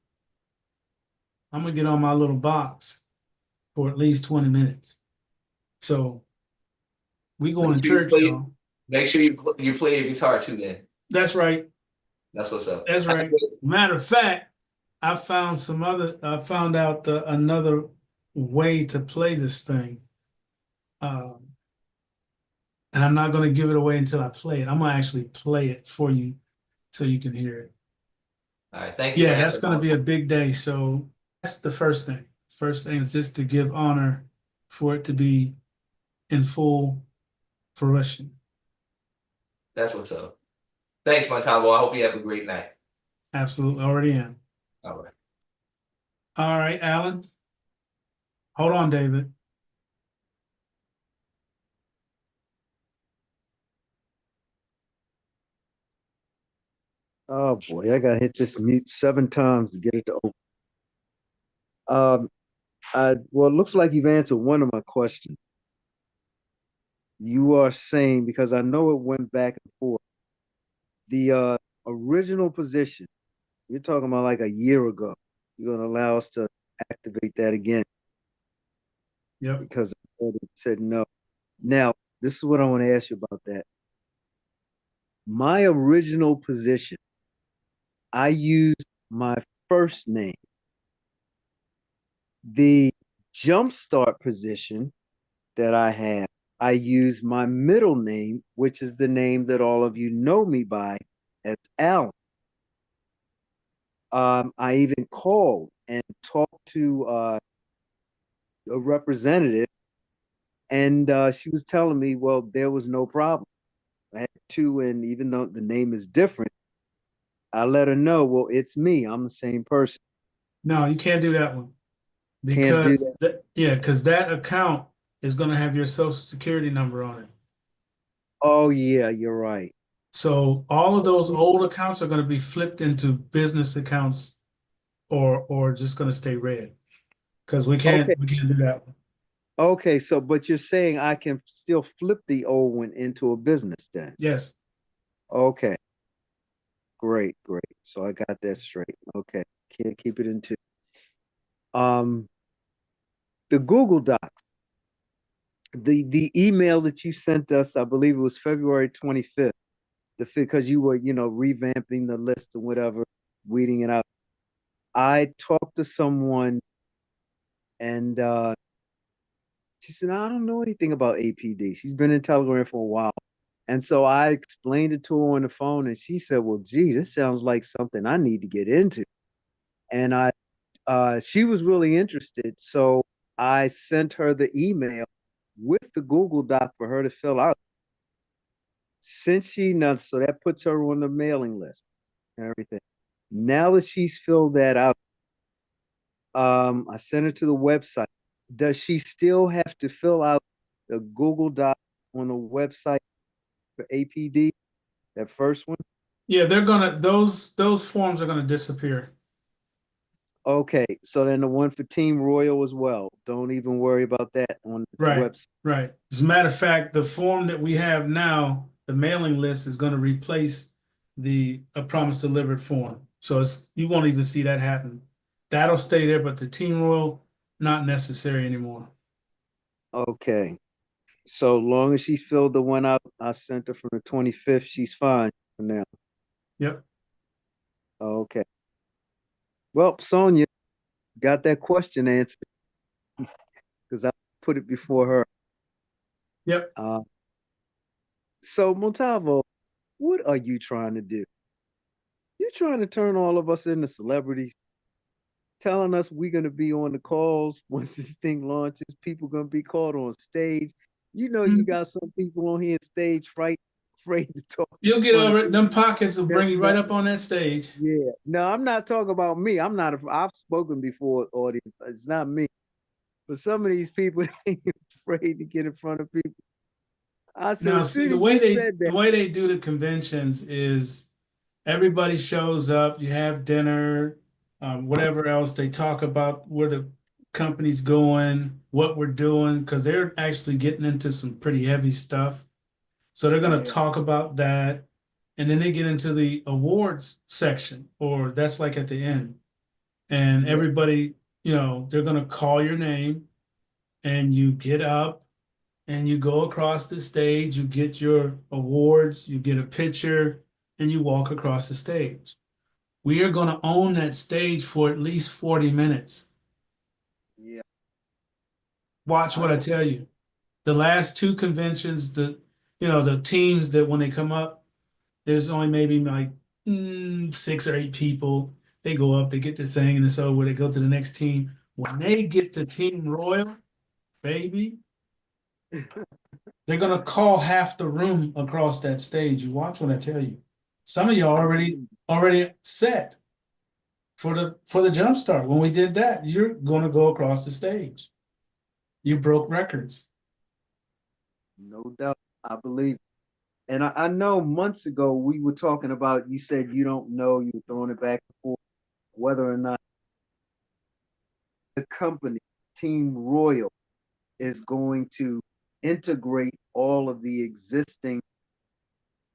going to get on my little box for at least 20 minutes. So we going to church, y'all. Make sure you play your guitar too, then. That's right. That's what's up. That's right. Matter of fact, I found out another way to play this thing. And I'm not going to give it away until I play it. I'm going to actually play it for you so you can hear it. All right, thank you. Yeah, that's going to be a big day. So that's the first thing. First thing is just to give honor for it to be in full fruition. That's what's up. Thanks, Montavo. I hope you have a great night. Absolutely. Already am. All right. All right, Alan. Hold on, David. Oh boy, I gotta hit this mute 7 times to get it to open. Well, it looks like you've answered one of my questions. You are saying, because I know it went back and forth, the original position, you're talking about like a year ago, you're gonna allow us to activate that again. Yep. Because it said no. Now, this is what I want to ask you about that. My original position, I used my first name. The jumpstart position that I have, I use my middle name, which is the name that all of you know me by, as Alan. I even called and talked to a representative, and she was telling me, well, there was no problem. I had two, and even though the name is different, I let her know, well, it's me. I'm the same person. No, you can't do that one Can't do because that. because that account is going to have your social security number on it. Oh, yeah, you're right. So all of those old accounts are going to be flipped into business accounts or just going to stay red because we Okay. can't do that one. Okay, so but you're saying I can still flip the old one into a business then? Yes. Okay. Great, great. So I got that straight. Okay. Can't keep it in two. Um, the Google Docs, the email that you sent us, I believe it was February 25th, because you were, revamping the list or whatever, weeding it out. I talked to someone and she said, I don't know anything about APD. She's been in Telegram for a while. And so I explained it to her on the phone, and she said, well, gee, this sounds like something I need to get into. And she was really interested. So I sent her the email with the Google Doc for her to fill out. Since so that puts her on the mailing list and everything. Now that she's filled that out, I sent her to the website. Does she still have to fill out the Google Doc on the website for APD, that first one? Yeah, those forms are gonna disappear. Okay, so then the one for Team Royal as well. Don't even worry about that on the Right, website. right. As a matter of fact, the form that we have now, the mailing list is gonna replace the a promise delivered form. So you won't even see that happen. That'll stay there, but the Team Royal, not necessary anymore. Okay, so long as she's filled the one out I sent her from the 25th, she's fine for now. Yep. Okay. Well, Sonia got that question answered because I put it before her. Yep. So Montalvo, what are you trying to do? You're trying to turn all of us into celebrities, telling us we're going to be on the calls once this thing launches. People going to be called on stage. You got some people on here stage fright, afraid to talk You'll in get front of over it. Them people. pockets will bring you right up on that stage. Yeah. No, I'm not talking about me. I've spoken before, audience. It's not me. But some of these people ain't afraid to get in front of people. I said, Now, as see, soon as you said the that, way they do the conventions is everybody shows up, you have dinner, whatever else. They talk about where the company's going, what we're doing, because they're actually getting into some pretty heavy stuff. So they're going to yeah, talk about that. And then they get into the awards section, or that's like at the end. And yeah, everybody, they're going to call your name and you get up and you go across the stage, you get your awards, you get a picture, and you walk across the stage. We are going to own that stage for at least 40 minutes. yeah. Watch I what I know. tell you. The last two conventions, the teams that when they come up, there's only maybe like 6 or 8 people. They go up, they get their thing, and it's over. They go to the next team. When they get to Team Royal, baby, they're gonna call half the room across that stage. You watch what I tell you. Some of you are I already set for the jump start. When we did that, you're gonna go across the stage. You broke records. No doubt. I believe. And I know months ago we were talking about, you said you don't know, you were throwing it back and forth, whether or not the company, Team Royal, is going to integrate all of the existing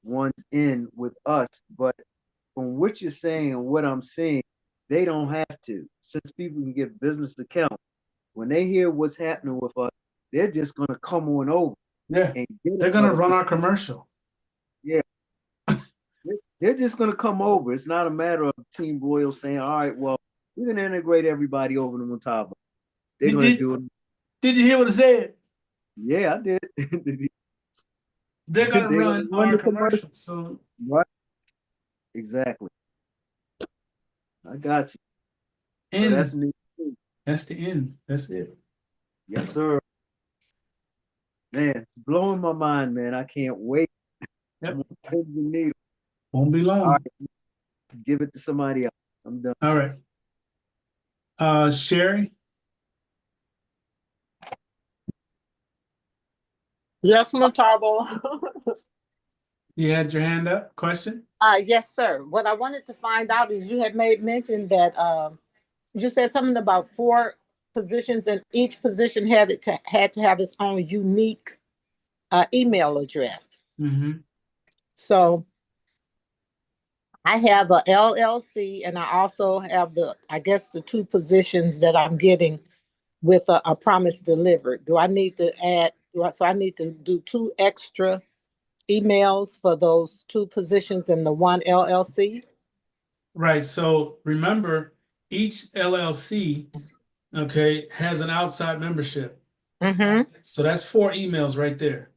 ones in with us. But from what you're saying and what I'm seeing, they don't have to. Since people can get business accounts, when they hear what's happening with us, they're just going to come on over Yeah, and get they're a gonna run business. our commercial. Yeah. They're just gonna come over. It's not a matter of Team Royal saying, all right, well, we're gonna integrate everybody over to Montavo. They're gonna do it. Did you hear what I said? Yeah, I did. They're gonna They're run gonna run our the commercial. commercials. So Right. Exactly. I got you. So end. that's new. That's the end. That's it. Yes, sir. Man, it's blowing my mind, man. I can't wait. Yep. I'm gonna pin the needle. Won't be long. All right. Give it to somebody else. I'm done. All right. Sherry. Yes, Montavo. You had your hand up. Question? Yes, sir. What I wanted to find out is you had made mention that you said something about 4 positions, and each position had to have its own unique email address. Mm-hmm. So I have a LLC, and I also have I guess the 2 positions that I'm getting with a promise delivered. Do I need to add? So I need to do 2 extra emails for those 2 positions in the 1 LLC? Right. So remember, each LLC, okay, has an outside membership. Mm-hmm. So that's 4 emails right there.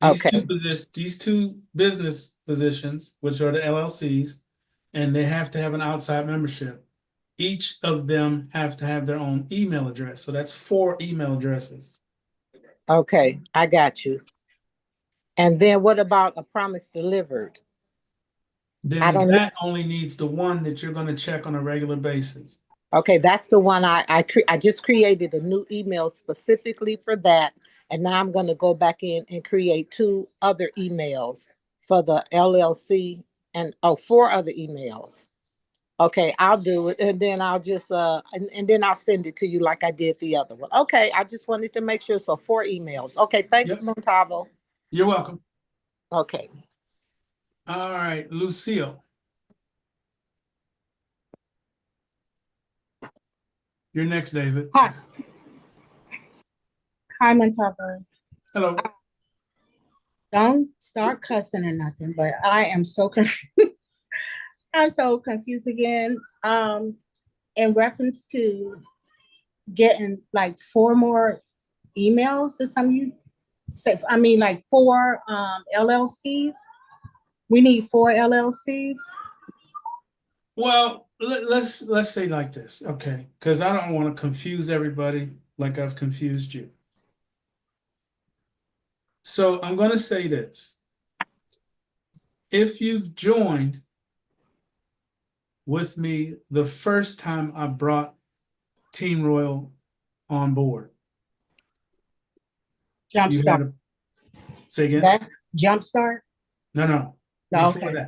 Okay. These two business positions, which are the LLCs, and they have to have an outside membership. Each of them have to have their own email address. So that's 4 email addresses. Okay, I got you. And then what about a promise delivered? Then that only needs the one that you're going to check on a regular basis. Okay, that's the one I just created a new email specifically for that. And now I'm going to go back in and create 2 other emails for the LLC and 4 other emails. Okay, I'll do it. And then I'll just, and then I'll send it to you like I did the other one. Okay, I just wanted to make sure. So 4 emails. Okay, thanks, Montavo. You're welcome. Okay. All right, Lucille. You're next, David. Hi. Hi, Montavo. Hello. Don't start cussing or nothing, but I am so confused. I'm so confused again. In reference to getting like 4 more emails or something, you said, I mean, like 4 LLCs. We need 4 LLCs. Well, let's say like this, okay? Because I don't want to confuse everybody like I've confused you. So I'm going to say this. If you've joined with me the first time I brought Team Royal on board. Jumpstart. Say again? That Jumpstart? No. No, Before okay.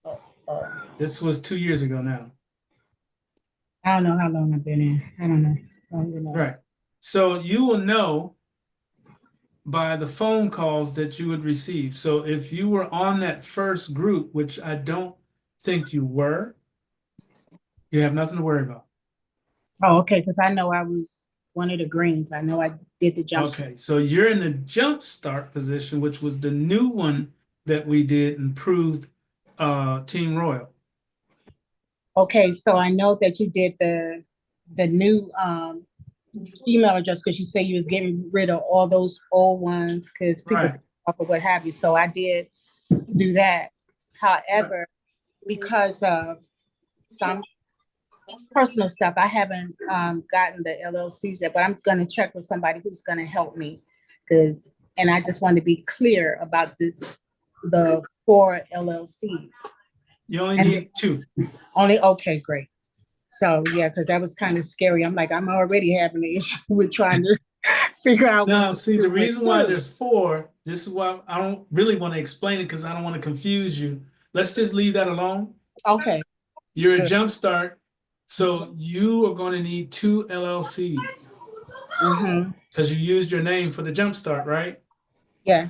that. This was 2 years ago now. I don't know how long I've been in. I don't know. Right. So you will know by the phone calls that you would receive. So if you were on that first group, which I don't think you were, you have nothing to worry about. Oh, okay, because I know I was one of the greens. I know I did the jump. Okay, so you're in the jump start position, which was the new one that we did and proved Team Royal. Okay, so I know that you did the new email address because you say you was getting rid of all those old ones because people off or what have you. So I did do that. However, because of some personal stuff, I haven't gotten the LLCs yet, but I'm going to check with somebody who's going to help me and I just want to be clear about the 4 LLCs. You only need 2. Okay, great. So yeah, because that was kind of scary. I'm already having an issue with trying to figure out. Now, see, the reason why there's 4, this is why I don't really want to explain it because I don't want to confuse you. Let's just leave that alone. Okay. You're a jump start, so you are going to need 2 LLCs. Because you used your name for the jump start, right? Yeah.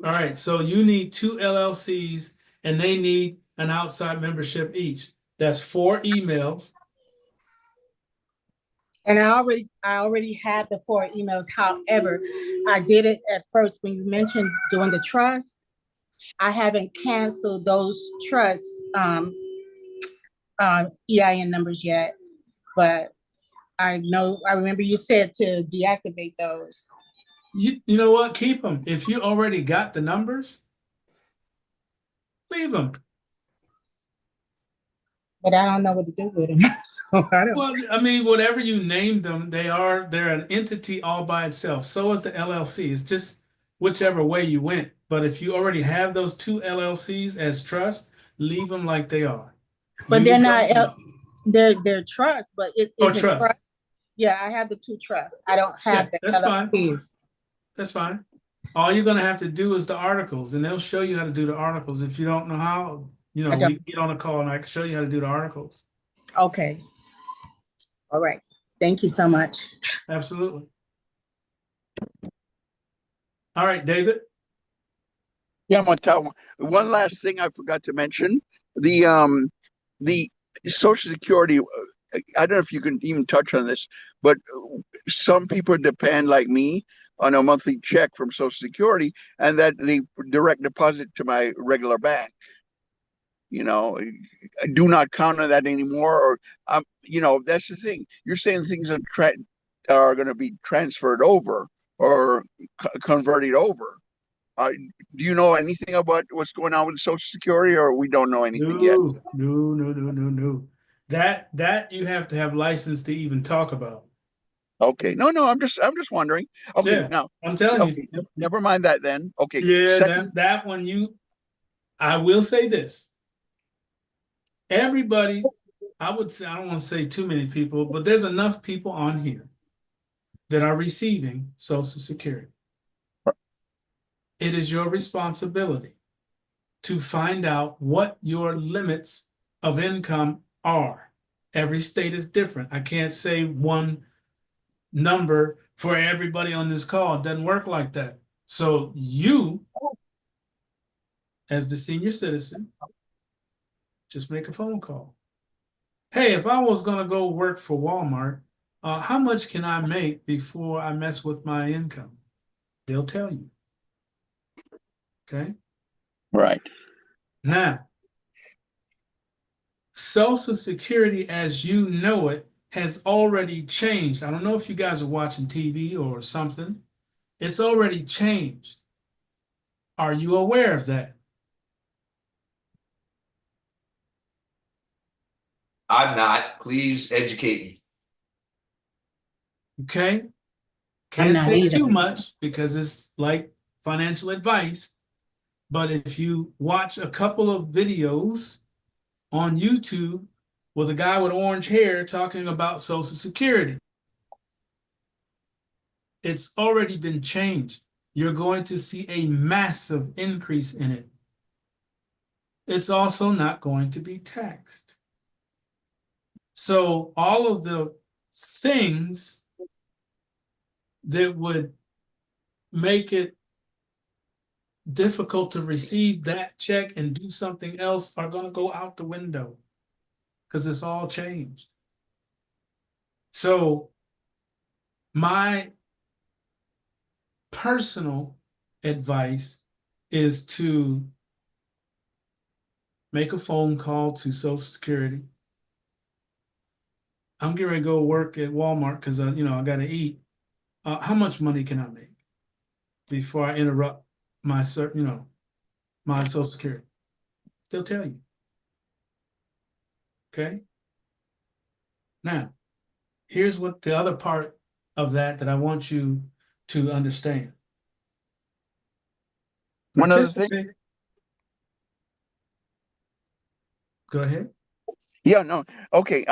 All right, so you need 2 LLCs and they need an outside membership each. That's 4 emails. And I already had the 4 emails. However, I did it at first when you mentioned doing the trust. I haven't canceled those trusts, EIN numbers yet, but I remember you said to deactivate those. You know what? Keep them. If you already got the numbers, leave them. But I don't know what to do with them. So I don't. Well, I mean, whatever you named them, they're an entity all by itself. So is the LLC. It's just whichever way you went. But if you already have those two LLCs as trust, leave them like they are. But Use they're those. not. They're trust, but it Or is a trust. trust. Yeah, I have the two trusts. I don't have the That's fine. LLCs. That's fine. All you're gonna have to do is the articles, and they'll show you how to do the articles. If you don't know how, we can get on a call and I can show you how to do the articles. Okay. All right. Thank you so much. Absolutely. All right, David. Yeah, I'm gonna tell one last thing I forgot to mention. The Social Security. I don't know if you can even touch on this, but some people depend, like me, on a monthly check from Social Security, and that they direct deposit to my regular bank. I do not count on that anymore. Or, that's the thing. You're saying things are going to be transferred over or converted over. Do you know anything about what's going on with Social Security, or we don't know anything yet? No. That you have to have license to even talk about. Okay. No, I'm just wondering. Okay, Yeah, now I'm telling you. never mind that then. Okay. Yeah, that one I will say this. Everybody, I would say, I don't want to say too many people, but there's enough people on here that are receiving Social Security. It is your responsibility to find out what your limits of income are. Every state is different. I can't say one number for everybody on this call. It doesn't work like that. So you, as the senior citizen, just make a phone call. Hey, if I was going to go work for Walmart, how much can I make before I mess with my income? They'll tell you. Okay. Right. Now, Social Security as you know it has already changed. I don't know if you guys are watching TV or something. It's already changed. Are you aware of that? I'm not. Please educate me. Okay. I'm Can't not say either. too much because it's like financial advice. But if you watch a couple of videos on YouTube with a guy with orange hair talking about Social Security, it's already been changed. You're going to see a massive increase in it. It's also not going to be taxed. So all of the things that would make it difficult to receive that check and do something else are going to go out the window because it's all changed. So my personal advice is to make a phone call to Social Security. I'm getting ready to go work at Walmart because I got to eat. How much money can I make before I interrupt my my Social Security? They'll tell you. Okay. Now, here's what the other part of that I want you to understand. One other thing. Go ahead. Yeah, no. Okay.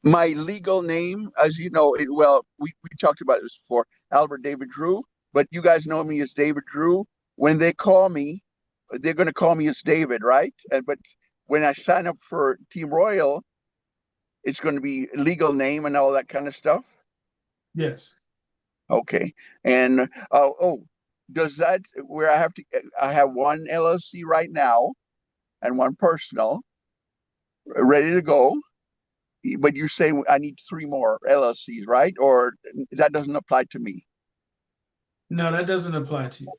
My legal name, as you know, we talked about this before, Albert David Drew, but you guys know me as David Drew. When they call me, they're going to call me as David, right? But when I sign up for Team Royal, it's going to be legal name and all that kind of stuff. Yes. Okay. And does that where I have one LLC right now and one personal ready to go, but you're saying I need 3 more LLCs, right? Or that doesn't apply to me? No, that doesn't apply to you.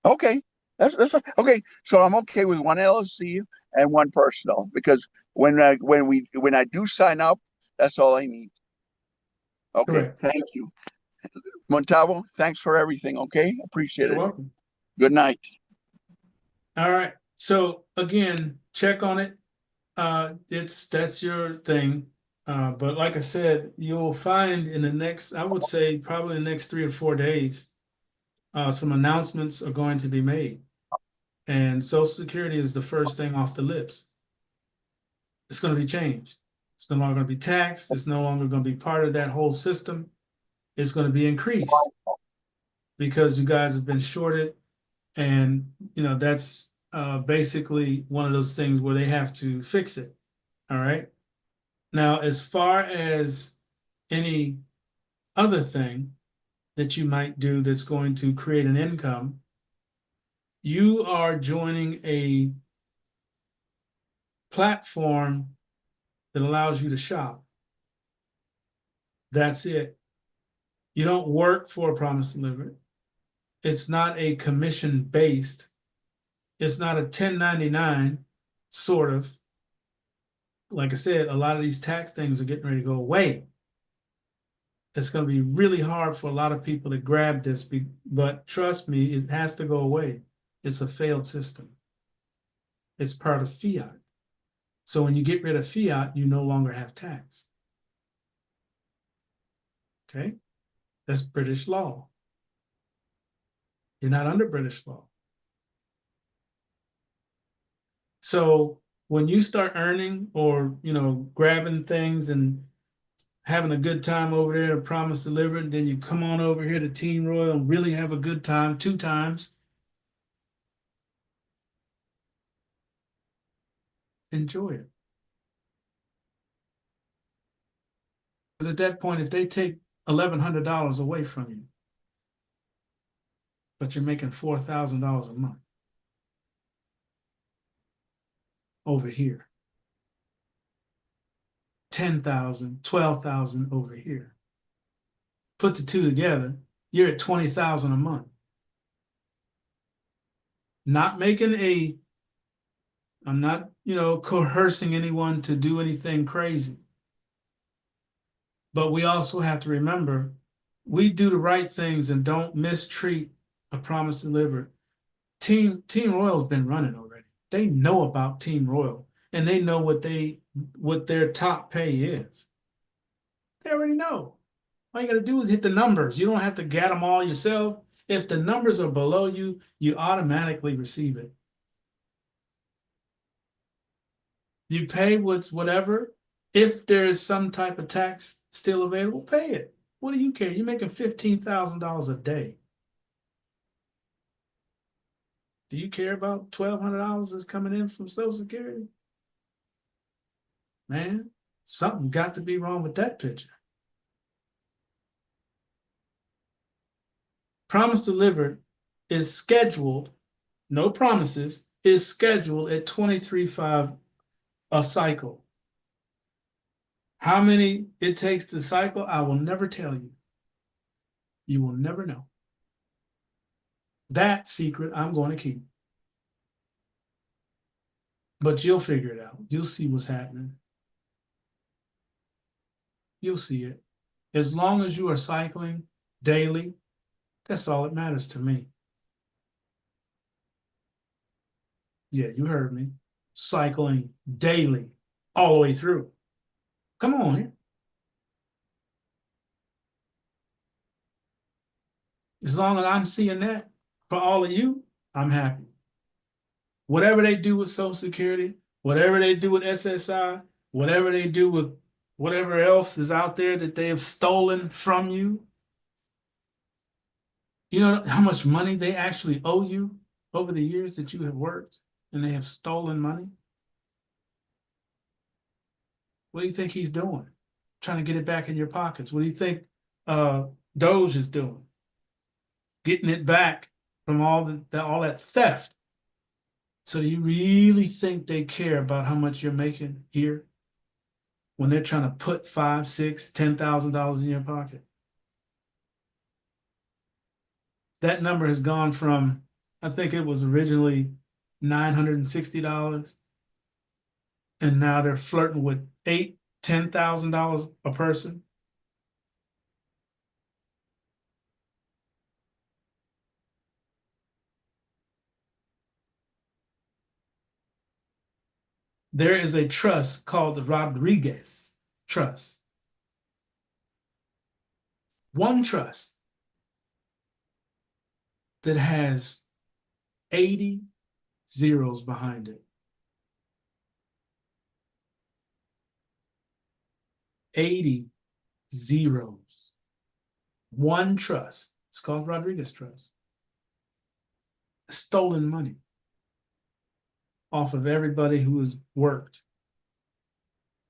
Okay. That's fine. Okay. So I'm okay with one LLC and one personal because when I do sign up, that's all I need. Okay. Correct. Thank you, Montavo. Thanks for everything. Okay, appreciate You're it. welcome. Good night. All right. So again, check on it. That's your thing. But like I said, you'll find in the next, I would say probably the next 3 or 4 days, some announcements are going to be made. And Social Security is the first thing off the lips. It's going to be changed. It's no longer going to be taxed. It's no longer going to be part of that whole system. It's going to be increased because you guys have been shorted. And, that's basically one of those things where they have to fix it. All right. Now, as far as any other thing that you might do that's going to create an income, you are joining a platform that allows you to shop. That's it. You don't work for a Promise Delivered. It's not a commission based. It's not a 1099 sort of. Like I said, a lot of these tax things are getting ready to go away. It's going to be really hard for a lot of people to grab this, but trust me, it has to go away. It's a failed system. It's part of fiat. So when you get rid of fiat, you no longer have tax. Okay? That's British law. You're not under British law. So when you start earning or, grabbing things and having a good time over there at Promise Delivered, then you come on over here to Team Royal and really have a good time 2 times. Enjoy it. Because at that point, if they take $1,100 away from you, but you're making $4,000 a month over here, 10,000, 12,000 over here. Put the two together, you're at 20,000 a month. Not making I'm not, coercing anyone to do anything crazy. But we also have to remember, we do the right things and don't mistreat a Promise Delivered. Team Royal's been running already. They know about Team Royal and they know what their top pay is. They already know. All you got to do is hit the numbers. You don't have to get them all yourself. If the numbers are below you, you automatically receive it. You pay whatever. If there is some type of tax still available, pay it. What do you care? You're making $15,000 a day. Do you care about $1,200 that's coming in from Social Security? Man, something got to be wrong with that picture. Promise Delivered is scheduled, no promises, is scheduled at 23.5 a cycle. How many it takes to cycle, I will never tell you. You will never know. That secret I'm going to keep. But you'll figure it out. You'll see what's happening. You'll see it. As long as you are cycling daily, that's all that matters to me. Yeah, you heard me. Cycling daily, all the way through. Come on here. As long as I'm seeing that for all of you, I'm happy. Whatever they do with Social Security, whatever they do with SSI, whatever they do with whatever else is out there that they have stolen from you, you know how much money they actually owe you over the years that you have worked and they have stolen money? What do you think he's doing? Trying to get it back in your pockets. What do you think Doge is doing? Getting it back from all that theft. So do you really think they care about how much you're making here when they're trying to put $5,000, $6,000, $10,000 in your pocket? That number has gone from I think it was originally $960. And now they're flirting with $10,000 a person. There is a trust called the Rodriguez Trust. One trust that has 80 zeros behind it. 80 zeros. One trust. It's called Rodriguez Trust. Stolen money off of everybody who has worked.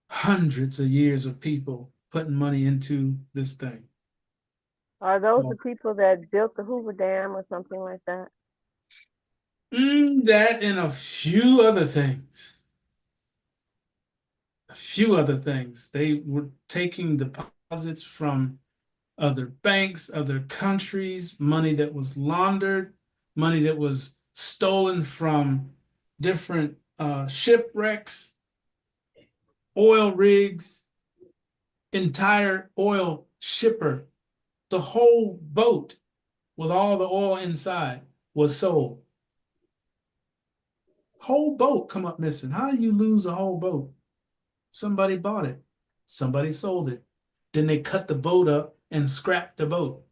Hundreds of years of people putting money into this thing. Are those the people that built the Hoover Dam or something like that? That and a few other things. A few other things. They were taking deposits from other banks, other countries, money that was laundered, money that was stolen from different shipwrecks, oil rigs, entire oil shipper. The whole boat with all the oil inside was sold. Whole boat come up missing. How do you lose a whole boat? Somebody bought it. Somebody sold it. Then they cut the boat up and scrapped the boat.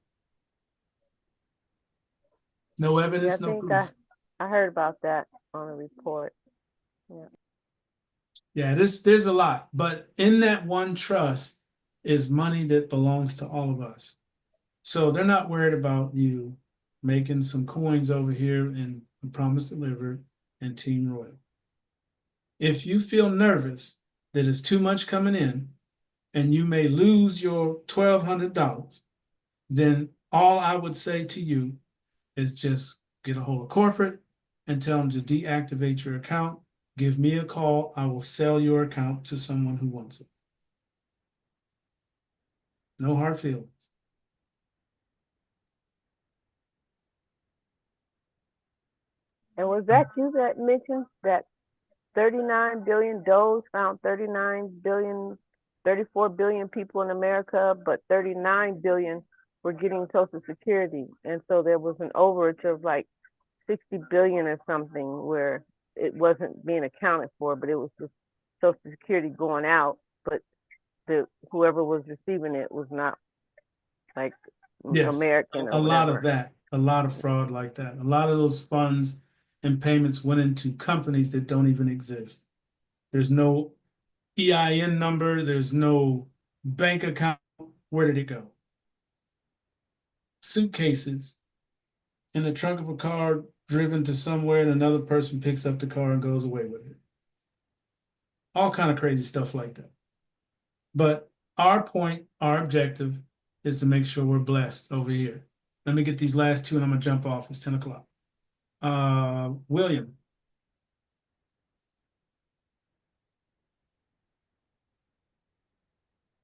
No evidence, Yeah, no proof. I heard about that on a report. Yeah. Yeah, there's a lot, but in that one trust is money that belongs to all of us. So they're not worried about you making some coins over here in Promise Delivered and Team Royal. If you feel nervous that it's too much coming in and you may lose your $1,200, then all I would say to you is just get a hold of corporate and tell them to deactivate your account. Give me a call. I will sell your account to someone who wants it. No hard feelings. And was that you that mentioned that 39 billion does found 39 billion, 34 billion people in America, but 39 billion were getting Social Security. And so there was an overage of like 60 billion or something where it wasn't being accounted for, but it was just Social Security going out, but whoever was receiving it was not like American or a lot of whatever. that, a lot of fraud like that. A lot of those funds and payments went into companies that don't even exist. There's no EIN number, there's no bank account. Where did it go? Suitcases in the trunk of a car driven to somewhere, and another person picks up the car and goes away with it. All kind of crazy stuff like that. But our point, our objective is to make sure we're blessed over here. Let me get these last two and I'm gonna jump off. It's 10 o'clock. William.